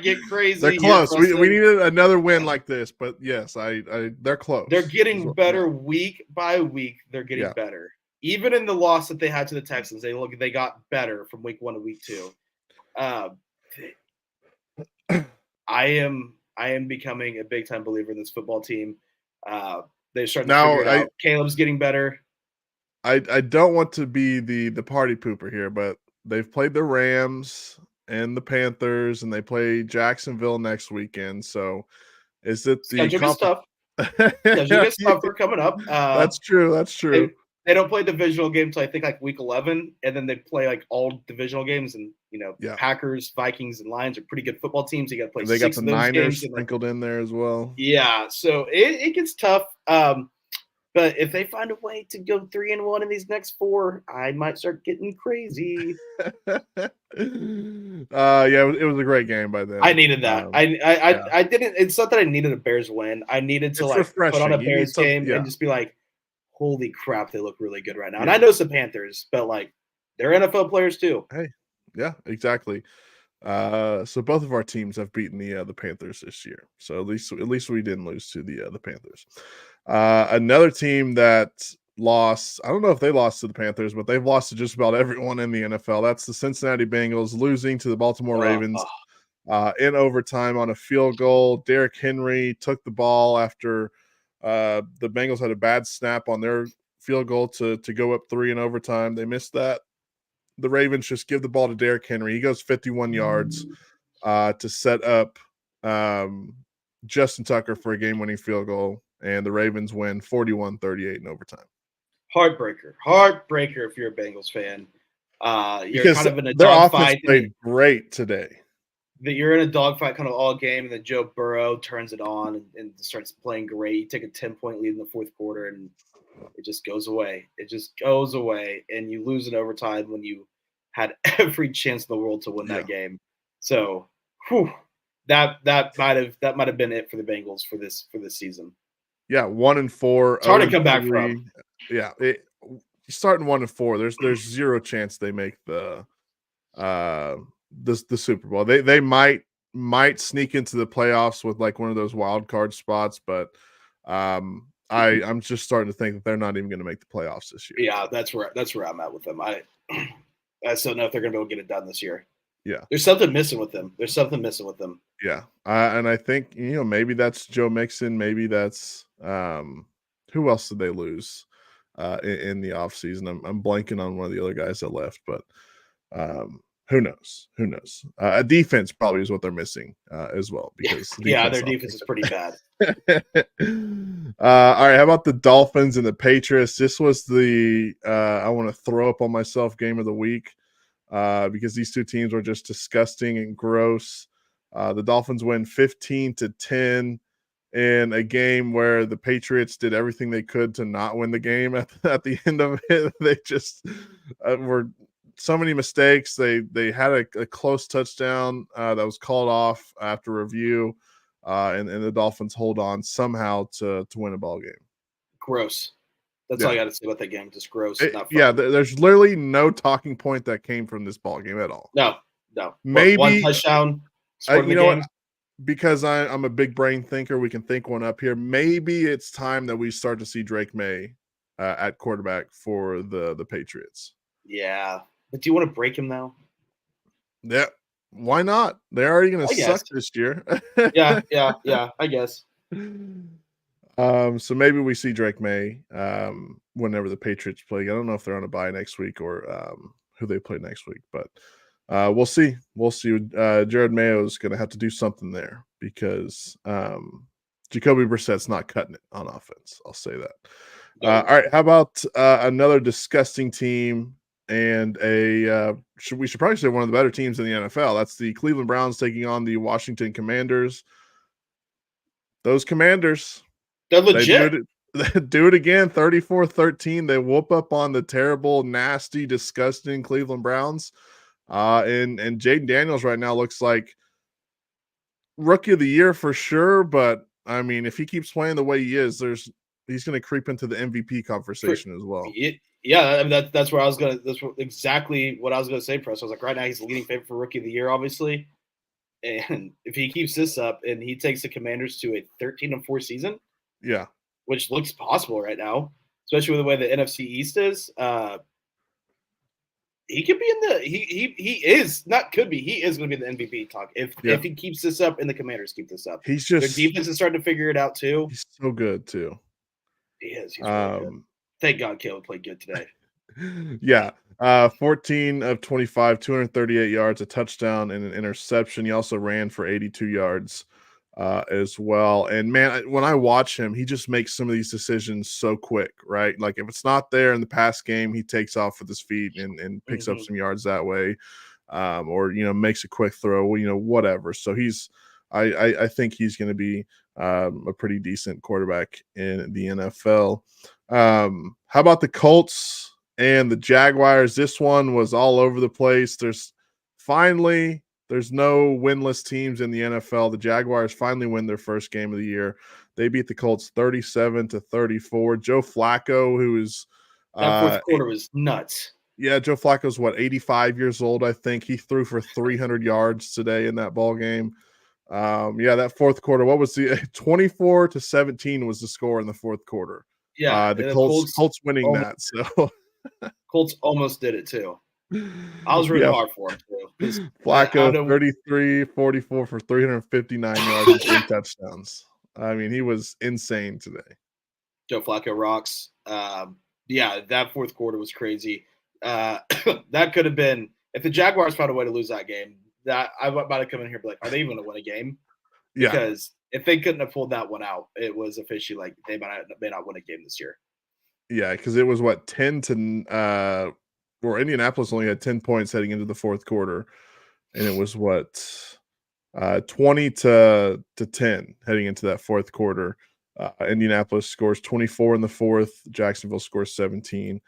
get crazy. They're close. We needed another win like this, but yes, they're close. They're getting better week by week. They're getting better. Even in the loss that they had to the Texans, they got better from week 1 to week 2. I am becoming a big time believer in this football team. They're starting to figure it out. Caleb's getting better. I don't want to be the party pooper here, but they've played the Rams and the Panthers, and they play Jacksonville next weekend. So, is it the schedule gets tough? Schedule gets tougher coming up. That's true. That's true. They don't play divisional games until I think like week 11, and then they play like all divisional games. And Packers, Vikings, and Lions are pretty good football teams. You got to play. They 6 got the Niners sprinkled in there as well. Yeah, so it gets tough. But if they find a way to go 3-1 in these next 4, I might start getting crazy. Yeah, it was a great game by then. I needed that. I didn't. It's not that I needed a Bears win. I needed to put on a Bears game and just be like, "Holy crap, they look really good right now." And I know some Panthers, but they're NFL players too. Hey, yeah, exactly. So both of our teams have beaten the Panthers this year. So at least we didn't lose to the Panthers. Another team that loss. I don't know if they lost to the Panthers, but they've lost to just about everyone in the NFL. That's the Cincinnati Bengals losing to the Baltimore Ravens in overtime on a field goal. Derrick Henry took the ball after the Bengals had a bad snap on their field goal to go up 3 in overtime. They missed that. The Ravens just give the ball to Derrick Henry. He goes 51 yards to set up Justin Tucker for a game-winning field goal, and the Ravens win 41-38 in overtime. Heartbreaker if you're a Bengals fan. You're Because kind of in a their offense dogfight. played great today. That you're in a dogfight kind of all game, and then Joe Burrow turns it on and starts playing great. You take a 10-point lead in the fourth quarter, and it just goes away. It just goes away, and you lose in overtime when you had every chance in the world to win that game. So, that might have been it for the Bengals for this season. Yeah, 1-4. It's hard to come back from. Yeah, starting 1-4. There's zero chance they make the Super Bowl. They might sneak into the playoffs with like one of those wild card spots, but I'm just starting to think that they're not even going to make the playoffs this year. Yeah, that's where I'm at with them. I still don't know if they're going to be able to get it done this year. Yeah, there's something missing with them. Yeah, and I think maybe that's Joe Mixon. Maybe that's who else did they lose in the offseason? I'm blanking on one of the other guys that left, but who knows? A defense probably is what they're missing as well, because their defense is pretty bad. All right, how about the Dolphins and the Patriots? This was the I want to throw up on myself game of the week because these two teams were just disgusting and gross. The Dolphins win 15-10 in a game where the Patriots did everything they could to not win the game. At the end of it, they just were so many mistakes. They had a close touchdown that was called off after review, and the Dolphins hold on somehow to win a ball game. Gross. That's all I got to say about that game. Just gross. There's literally no talking point that came from this ball game at all. No. Maybe one touchdown. You know what? Because I'm a big brain thinker, we can think one up here. Maybe it's time that we start to see Drake May at quarterback for the Patriots. Yeah, but do you want to break him now? Yeah, why not? They're already going to suck this year. yeah, I guess. So maybe we see Drake May whenever the Patriots play. I don't know if they're on a bye next week or who they play next week, but we'll see. Jared Mayo is going to have to do something there because Jacoby Brissett's not cutting it on offense. I'll say that. No. All right. How about another disgusting team and we should probably say one of the better teams in the NFL. That's the Cleveland Browns taking on the Washington Commanders. Those Commanders, they're legit. They do it again, 34-13. They whoop up on the terrible, nasty, disgusting Cleveland Browns. And Jaden Daniels right now looks like rookie of the year for sure. But I mean, if he keeps playing the way he is, he's going to creep into the MVP conversation as well. Yeah, I mean, that's where I was going to. That's exactly what I was going to say, Press. I was like, right now he's the leading favorite for rookie of the year, obviously. And if he keeps this up and he takes the Commanders to a 13-4 season, yeah, which looks possible right now, especially with the way the NFC East is. He could be in the he is not could be he is going to be in the MVP talk if he keeps this up and the Commanders keep this up. He's just their defense is starting to figure it out too. He's so good too. He is. He's really good. Thank God Caleb played good today. Yeah. 14 of 25, 238 yards, a touchdown, and an interception. He also ran for 82 yards as well. And man, when I watch him, he just makes some of these decisions so quick, right? Like if it's not there in the past game, he takes off with his feet and picks up some yards that way, or makes a quick throw, whatever. So I think he's going to be a pretty decent quarterback in the NFL. How about the Colts and the Jaguars? This one was all over the place. There's no winless teams in the NFL. The Jaguars finally win their first game of the year. They beat the Colts 37-34. Joe Flacco, who is that fourth quarter was nuts. Yeah, Joe Flacco's 85 years old, I think. He threw for 300 yards today in that ball game. That fourth quarter, what was the 24-17 was the score in the fourth quarter. Yeah, The the Colts winning that. So Colts almost did it too. I was rooting yeah, hard for him too because I Flacco know 33, 44 for 359 yards and 3 touchdowns. I mean, he was insane today. Joe Flacco rocks. Yeah, that fourth quarter was crazy. That could have been if the Jaguars found a way to lose that game. That I might have come in here and be like, are they even going to win a game? Yeah, Because if they couldn't have pulled that one out, it was officially like they may not win a game this year. yeah, because it was what 10 to or Indianapolis only had 10 points heading into the fourth quarter, and it was what 20 to 10 heading into that fourth quarter. Indianapolis scores 24 in the fourth. Jacksonville scores 17.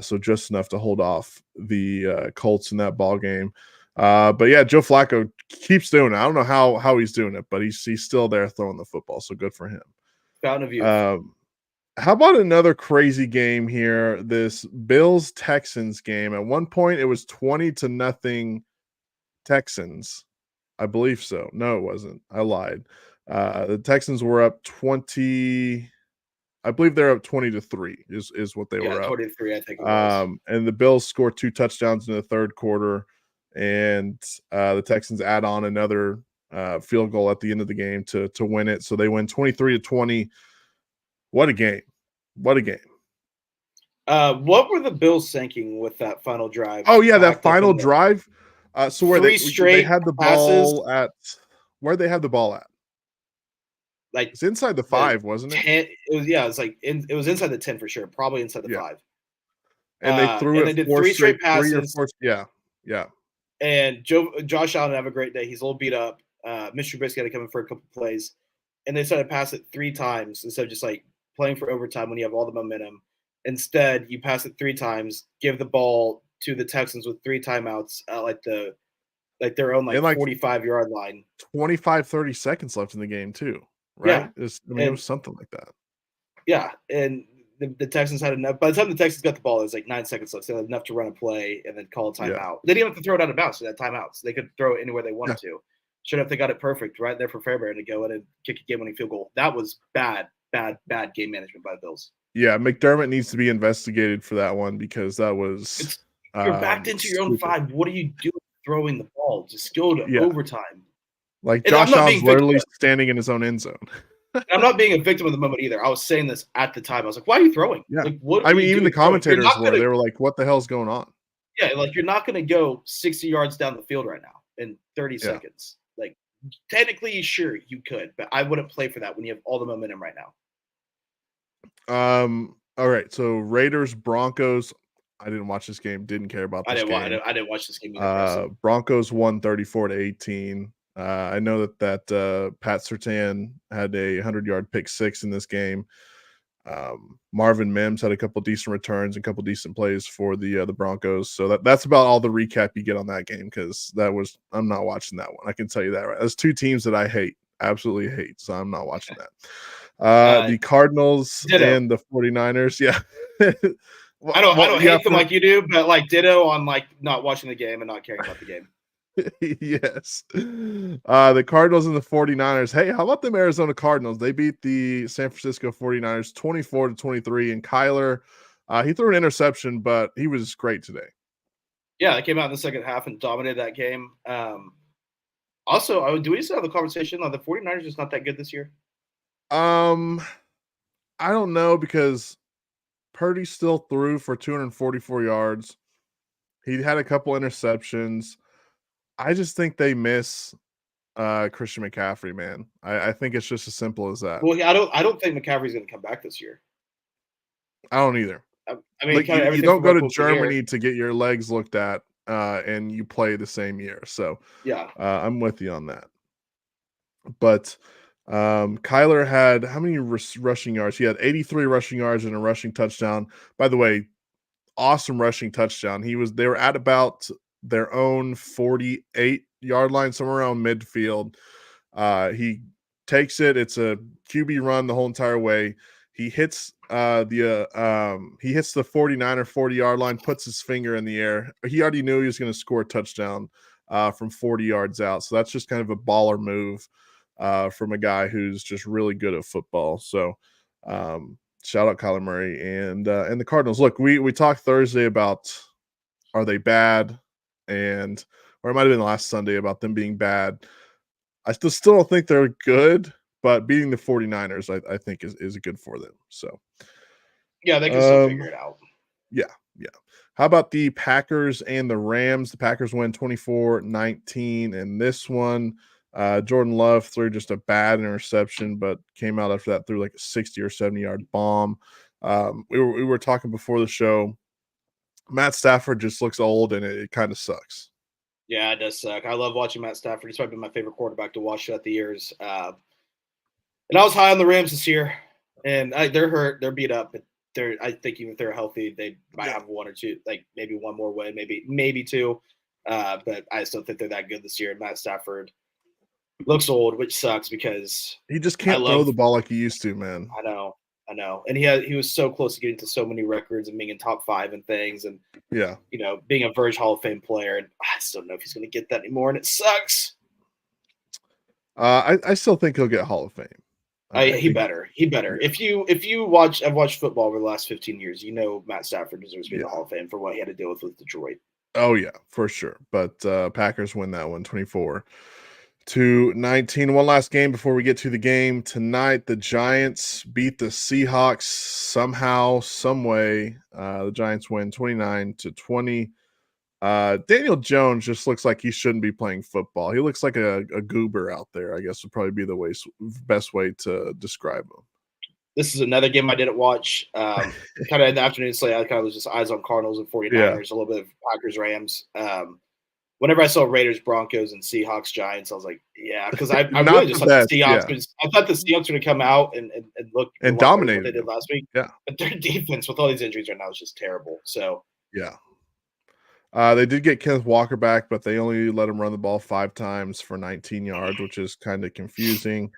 So just enough to hold off the Colts in that ball game. But yeah, Joe Flacco keeps doing it. I don't know how he's doing it, but he's still there throwing the football. So good for him. Fountain of youth. How about another crazy game here? This Bills Texans game. At one point, it was 20-0 Texans. I believe so. No, it wasn't. I lied. The Texans were up 20. I believe they're up 20-3 is what they were up. 23, I think it was. And the Bills scored 2 touchdowns in the third quarter, and the Texans add on another field goal at the end of the game to win it. So they win 23-20. What a game! What a game! What were the Bills thinking with that final drive? Oh yeah, that final drive. So where they had the passes. ball at, where they had the ball at? Like it's inside the 5, wasn't it? It was inside the 10 for sure, probably inside the 5. And they threw it they did 3 straight passes. 4, yeah. And Josh Allen have a great day. He's a little beat up. Mr. Trubisky had to come in for a couple plays, and they decided to pass it 3 times instead of just like playing for overtime when you have all the momentum. Instead, you pass it 3 times, give the ball to the Texans with 3 timeouts at their own 45-yard line. 25-30 seconds left in the game too, right? Yeah. It was something like that. Yeah, and the Texans had enough. By the time the Texans got the ball, it was like 9 seconds left. So they had enough to run a play and then call a timeout. Yeah. They didn't have to throw it out of bounds. So they had timeouts. They could throw it anywhere they wanted to. Should have they got it perfect right there for Fairbairn to go in and kick a game-winning field goal. That was bad game management by the Bills. Yeah, McDermott needs to be investigated for that one because that was. You're backed into your own 5. What are you doing throwing the ball? Just go to overtime. Like Josh Allen's literally standing in his own end zone. I'm not being a victim of the moment either. I was saying this at the time. I was like, why are you throwing? Yeah. Like, what I mean, even the commentators they were like, what the hell's going on? Yeah, like you're not going to go 60 yards down the field right now in 30 seconds. Like, technically, sure, you could, but I wouldn't play for that when you have all the momentum right now. All right, so Raiders, Broncos. I didn't watch this game. Didn't care about this game. I didn't watch this game either. Broncos won 34-18. I know that Pat Surtain had a 100-yard pick 6 in this game. Marvin Mims had a couple decent returns and a couple decent plays for the Broncos. So that's about all the recap you get on that game because I'm not watching that one. I can tell you that right. There's 2 teams that I hate, absolutely hate. So I'm not watching that. The Cardinals and the 49ers. Yeah. I don't hate them like you do, but like ditto on like not watching the game and not caring about the game. Yes. The Cardinals and the 49ers. Hey, how about them Arizona Cardinals? They beat the San Francisco 49ers 24-23. And Kyler, he threw an interception, but he was great today. Yeah, they came out in the second half and dominated that game. Also, do we still have the conversation on the 49ers just not that good this year? I don't know because Purdy still threw for 244 yards. He had a couple interceptions. I just think they miss Christian McCaffrey, man. I think it's just as simple as that. Well, I don't think McCaffrey's going to come back this year. I don't either. I mean, like, you don't go to Germany to get your legs looked at, and you play the same year. So yeah, I'm with you on that. But Kyler had how many rushing yards? He had 83 rushing yards and a rushing touchdown. By the way, awesome rushing touchdown. They were at about their own 48-yard line, somewhere around midfield. He takes it. It's a QB run the whole entire way. He hits the 49 or 40-yard line, puts his finger in the air. He already knew he was going to score a touchdown from 40 yards out. So that's just kind of a baller move from a guy who's just really good at football. So Shout out Kyler Murray and the Cardinals. Look, we talked Thursday about are they bad, and or it might have been last Sunday about them being bad. I still don't think they're good, but beating the 49ers, I think is good for them. So yeah, they can still figure it out. Yeah. How about the Packers and the Rams? The Packers win 24-19 in this one. Jordan Love threw just a bad interception, but came out after that threw like a 60 or 70-yard bomb. We were talking before the show. Matt Stafford just looks old, and it kind of sucks. Yeah, it does suck. I love watching Matt Stafford. He's probably been my favorite quarterback to watch throughout the years. And I was high on the Rams this year, and they're hurt. They're beat up, but I think even if they're healthy, they might have one or two, like maybe one more win, maybe two. But I still think they're that good this year. And Matt Stafford looks old, which sucks because he just can't throw the ball like he used to, man. I know. And he was so close to getting to so many records and being in top 5 and things, and being a Verge Hall of Fame player. And I still don't know if he's going to get that anymore, and it sucks. I still think he'll get Hall of Fame. He better. Yeah. If I've watched football over the last 15 years, Matt Stafford deserves to be in the Hall of Fame for what he had to deal with Detroit. Oh yeah, for sure. But Packers win that one 24-19. One last game before we get to the game tonight. The Giants beat the Seahawks somehow, some way. The Giants win 29-20. Daniel Jones just looks like he shouldn't be playing football. He looks like a goober out there, I guess would probably be the best way to describe him. This is another game I didn't watch. Kind of in the afternoon slate, I kind of was just eyes on Cardinals and 49ers, a little bit of Packers, Rams. Whenever I saw Raiders, Broncos, and Seahawks, Giants, I was like, yeah, because I really just thought the Seahawks. I thought the Seahawks were going to come out and look and dominate what they did last week. Yeah, but their defense with all these injuries right now is just terrible. So yeah. They did get Kenneth Walker back, but they only let him run the ball 5 times for 19 yards, which is kind of confusing.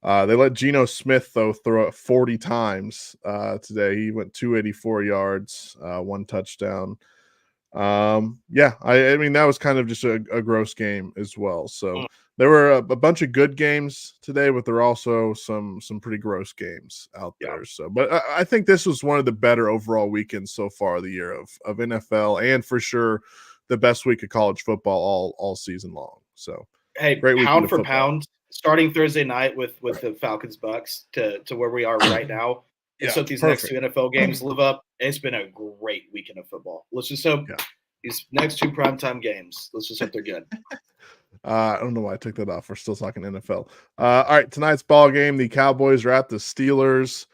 They let Geno Smith, though, throw it 40 times today. He went 284 yards, 1 touchdown. I mean, that was kind of just a gross game as well. So there were a bunch of good games today, but there are also some pretty gross games out there. So, but I think this was one of the better overall weekends so far of the year of NFL, and for sure the best week of college football all season long. So, hey, great pound for pound, starting Thursday night with the Falcons Bucks to where we are right now. So these next 2 NFL games live up. It's been a great weekend of football. Let's just hope these next 2 primetime games, let's just hope they're good. I don't know why I took that off. We're still talking NFL. All right, tonight's ball game, the Cowboys are at the Steelers.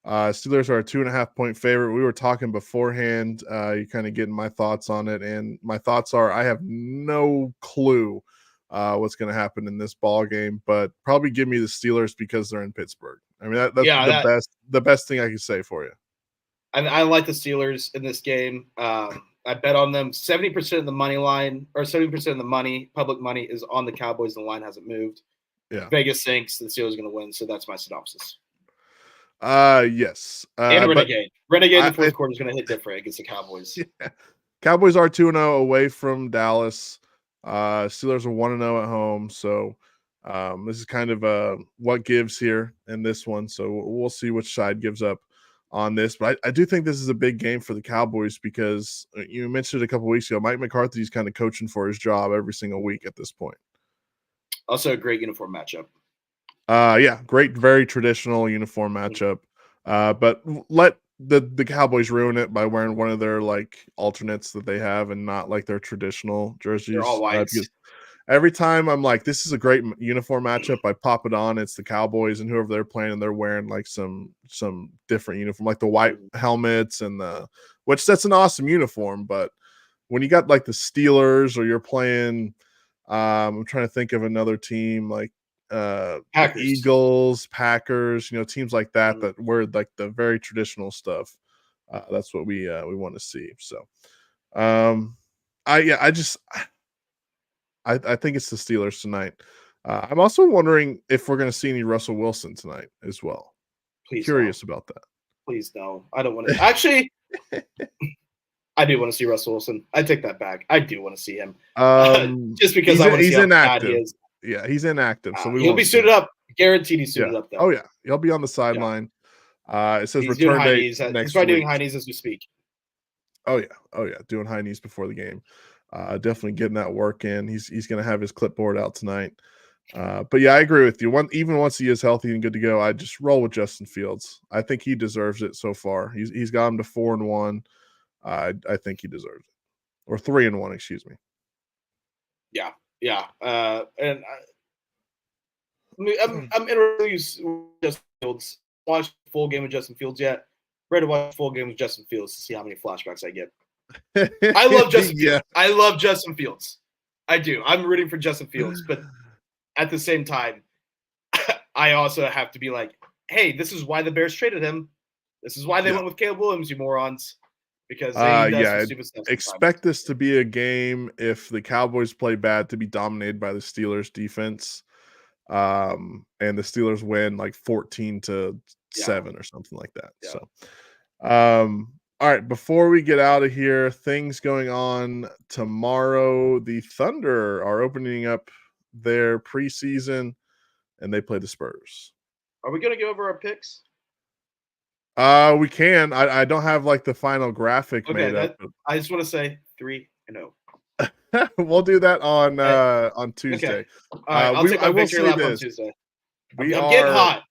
Steelers are a 2.5-point favorite. We were talking beforehand. You kind of getting my thoughts on it, and my thoughts are I have no clue what's going to happen in this ball game, but probably give me the Steelers because they're in Pittsburgh. I mean, that's the best thing I can say for you. I like the Steelers in this game. I bet on them. 70% of the money line, or 70% of the money, public money, is on the Cowboys. The line hasn't moved. Yeah. Vegas thinks the Steelers are going to win, so that's my synopsis. Yes. And a Renegade. Renegade in the fourth quarter is going to hit different against the Cowboys. Yeah. Cowboys are 2-0 away from Dallas. Steelers are 1-0 at home. So this is kind of what gives here in this one. So we'll see which side gives up on this. But I do think this is a big game for the Cowboys because you mentioned it a couple weeks ago. Mike McCarthy's kind of coaching for his job every single week at this point. Also a great uniform matchup. Great, very traditional uniform matchup. But let the Cowboys ruin it by wearing one of their like alternates that they have and not like their traditional jerseys. They're all whites. Every time I'm like, this is a great uniform matchup, I pop it on. It's the Cowboys and whoever they're playing, and they're wearing like some different uniform, like the white helmets and which that's an awesome uniform. But when you got like the Steelers or you're playing, I'm trying to think of another team like Eagles, Packers, teams like that that wear like the very traditional stuff. That's what we want to see. So, I think it's the Steelers tonight. I'm also wondering if we're going to see any Russell Wilson tonight as well. Please Curious about that. Please no. I don't want to. Actually, I do want to see Russell Wilson. I take that back. I do want to see him. Just because I want to see how bad he is. Yeah, he's inactive. So he'll be suited up. Guaranteed he's suited up, though. Oh, yeah. He'll be on the sideline. It says He's doing return high date knees. He's next probably week. doing high knees as we speak. Oh yeah, doing high knees before the game. Definitely getting that work in. He's going to have his clipboard out tonight. But yeah, I agree with you. Even once he is healthy and good to go, I just roll with Justin Fields. I think he deserves it so far. He's got him to 4-1. I think he deserves it, or 3-1, excuse me. Yeah. And I'm interested in Justin Fields. Watch the full game of Justin Fields yet? Ready to watch the full game of Justin Fields to see how many flashbacks I get. I love Justin Fields. I love Justin Fields. I do. I'm rooting for Justin Fields, but at the same time, I also have to be like, hey, this is why the Bears traded him. This is why they went with Caleb Williams, you morons, because he does some stupid stuff. Expect this to be a game, if the Cowboys play bad, to be dominated by the Steelers defense. And the Steelers win like 14-7 or something like that. Yeah. So, all right, before we get out of here, things going on tomorrow. The Thunder are opening up their preseason, and they play the Spurs. Are we going to go over our picks? We can. I don't have like the final graphic made up. I just want to say 3-0. We'll do that on Tuesday. Okay. All right, I'll take my victory lap on Tuesday. I'm getting hot.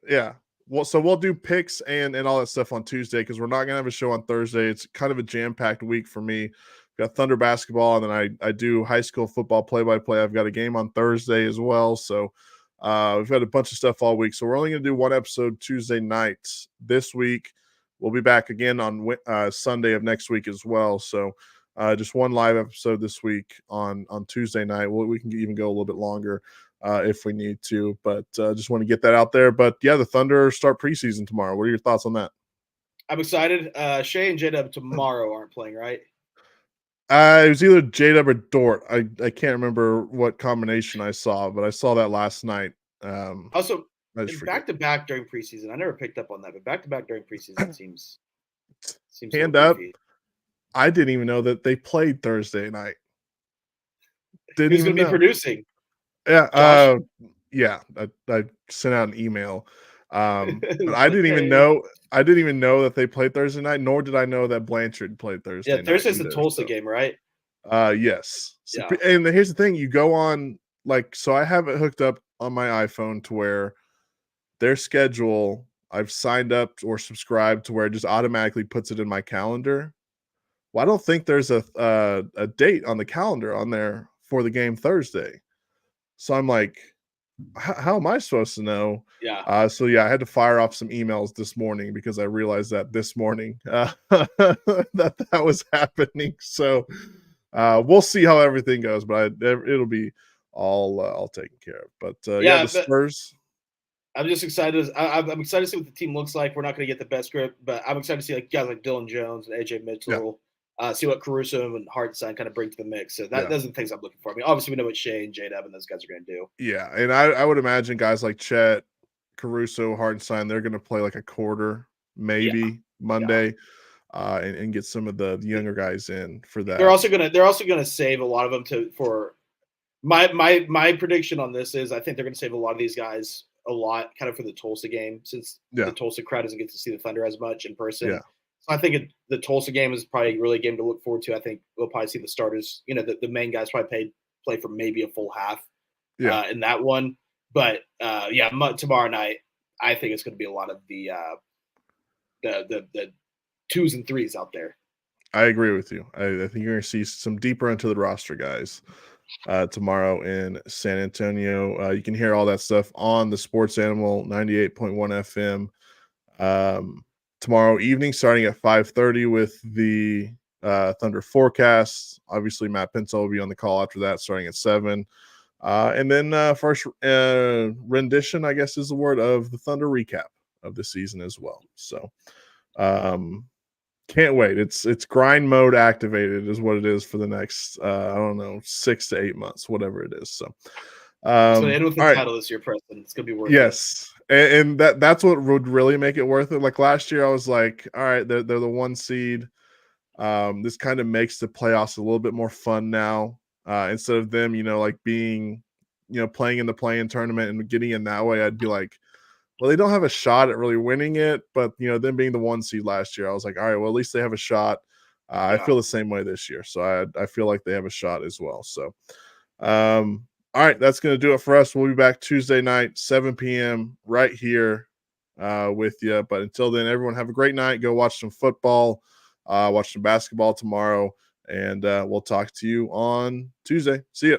Yeah. Well, so we'll do picks and all that stuff on Tuesday, because we're not gonna have a show on Thursday. It's kind of a jam-packed week for me. Got Thunder basketball, and then I do high school football play-by-play. I've got a game on Thursday as well. So we've got a bunch of stuff all week. So we're only gonna do one episode Tuesday nights this week. We'll be back again on Sunday of next week as well. So just one live episode this week on Tuesday night. We can even go a little bit longer if we need to, but just want to get that out there. But yeah, the Thunder start preseason tomorrow. What are your thoughts on that? I'm excited. Shay and J-Dub tomorrow aren't playing, right? It was either J-Dub or Dort. I can't remember what combination I saw, but I saw that last night. Also, back-to-back during preseason. I never picked up on that, but back-to-back during preseason seems hand up. I didn't even know that they played Thursday night. Who's going to be producing? Yeah, yeah. I sent out an email, but I didn't even know. I didn't even know that they played Thursday night. Nor did I know that Blanchard played Thursday. Yeah, Thursday's the Tulsa game, right? Yes. So, and here's the thing: you go on so I have it hooked up on my iPhone to where their schedule, I've signed up or subscribed to where it just automatically puts it in my calendar. Well, I don't think there's a date on the calendar on there for the game Thursday. So I'm like, how am I supposed to know? Yeah. So yeah, I had to fire off some emails this morning because I realized that this morning that was happening. So we'll see how everything goes, but it'll be all taken care of. But the Spurs. I'm just excited. I'm excited to see what the team looks like. We're not going to get the best grip, but I'm excited to see guys like Dylan Jones and AJ Mitchell. See what Caruso and Hartenstein kind of bring to the mix. So those are the things I'm looking for. I mean, obviously we know what Shea and J-Dub and those guys are going to do. Yeah, and I would imagine guys like Chet, Caruso, Hartenstein, they're going to play like a quarter, maybe Monday, and get some of the younger guys in for that. They're also going to save a lot of them for my prediction on this is I think they're going to save a lot of these guys a lot kind of for the Tulsa game, since the Tulsa crowd doesn't get to see the Thunder as much in person. Yeah. So I think the Tulsa game is probably really a game to look forward to. I think we'll probably see the starters, the main guys probably play for maybe a full half in that one. But tomorrow night, I think it's going to be a lot of the 2s and 3s out there. I agree with you. I think you're going to see some deeper into the roster guys tomorrow in San Antonio. You can hear all that stuff on the Sports Animal 98.1 FM tomorrow evening, starting at 5:30 with the Thunder forecast. Obviously, Matt Pinto will be on the call after that, starting at 7. And then first rendition, I guess is the word, of the Thunder recap of the season as well. So can't wait. It's grind mode activated is what it is for the next, 6 to 8 months, whatever it is. So end with the title this year, Preston. It's going to be worth it. Yes. And that's what would really make it worth it. Like last year, I was like, all right, they're the 1 seed. This kind of makes the playoffs a little bit more fun now. Instead of them, being, playing in the play-in tournament and getting in that way, I'd be like, well, they don't have a shot at really winning it, but them being the 1 seed last year, I was like, all right, well, at least they have a shot. I Yeah. feel the same way this year, so I feel like they have a shot as well. So, all right, that's going to do it for us. We'll be back Tuesday night, 7 p.m. right here with you. But until then, everyone have a great night. Go watch some football, watch some basketball tomorrow, and we'll talk to you on Tuesday. See ya.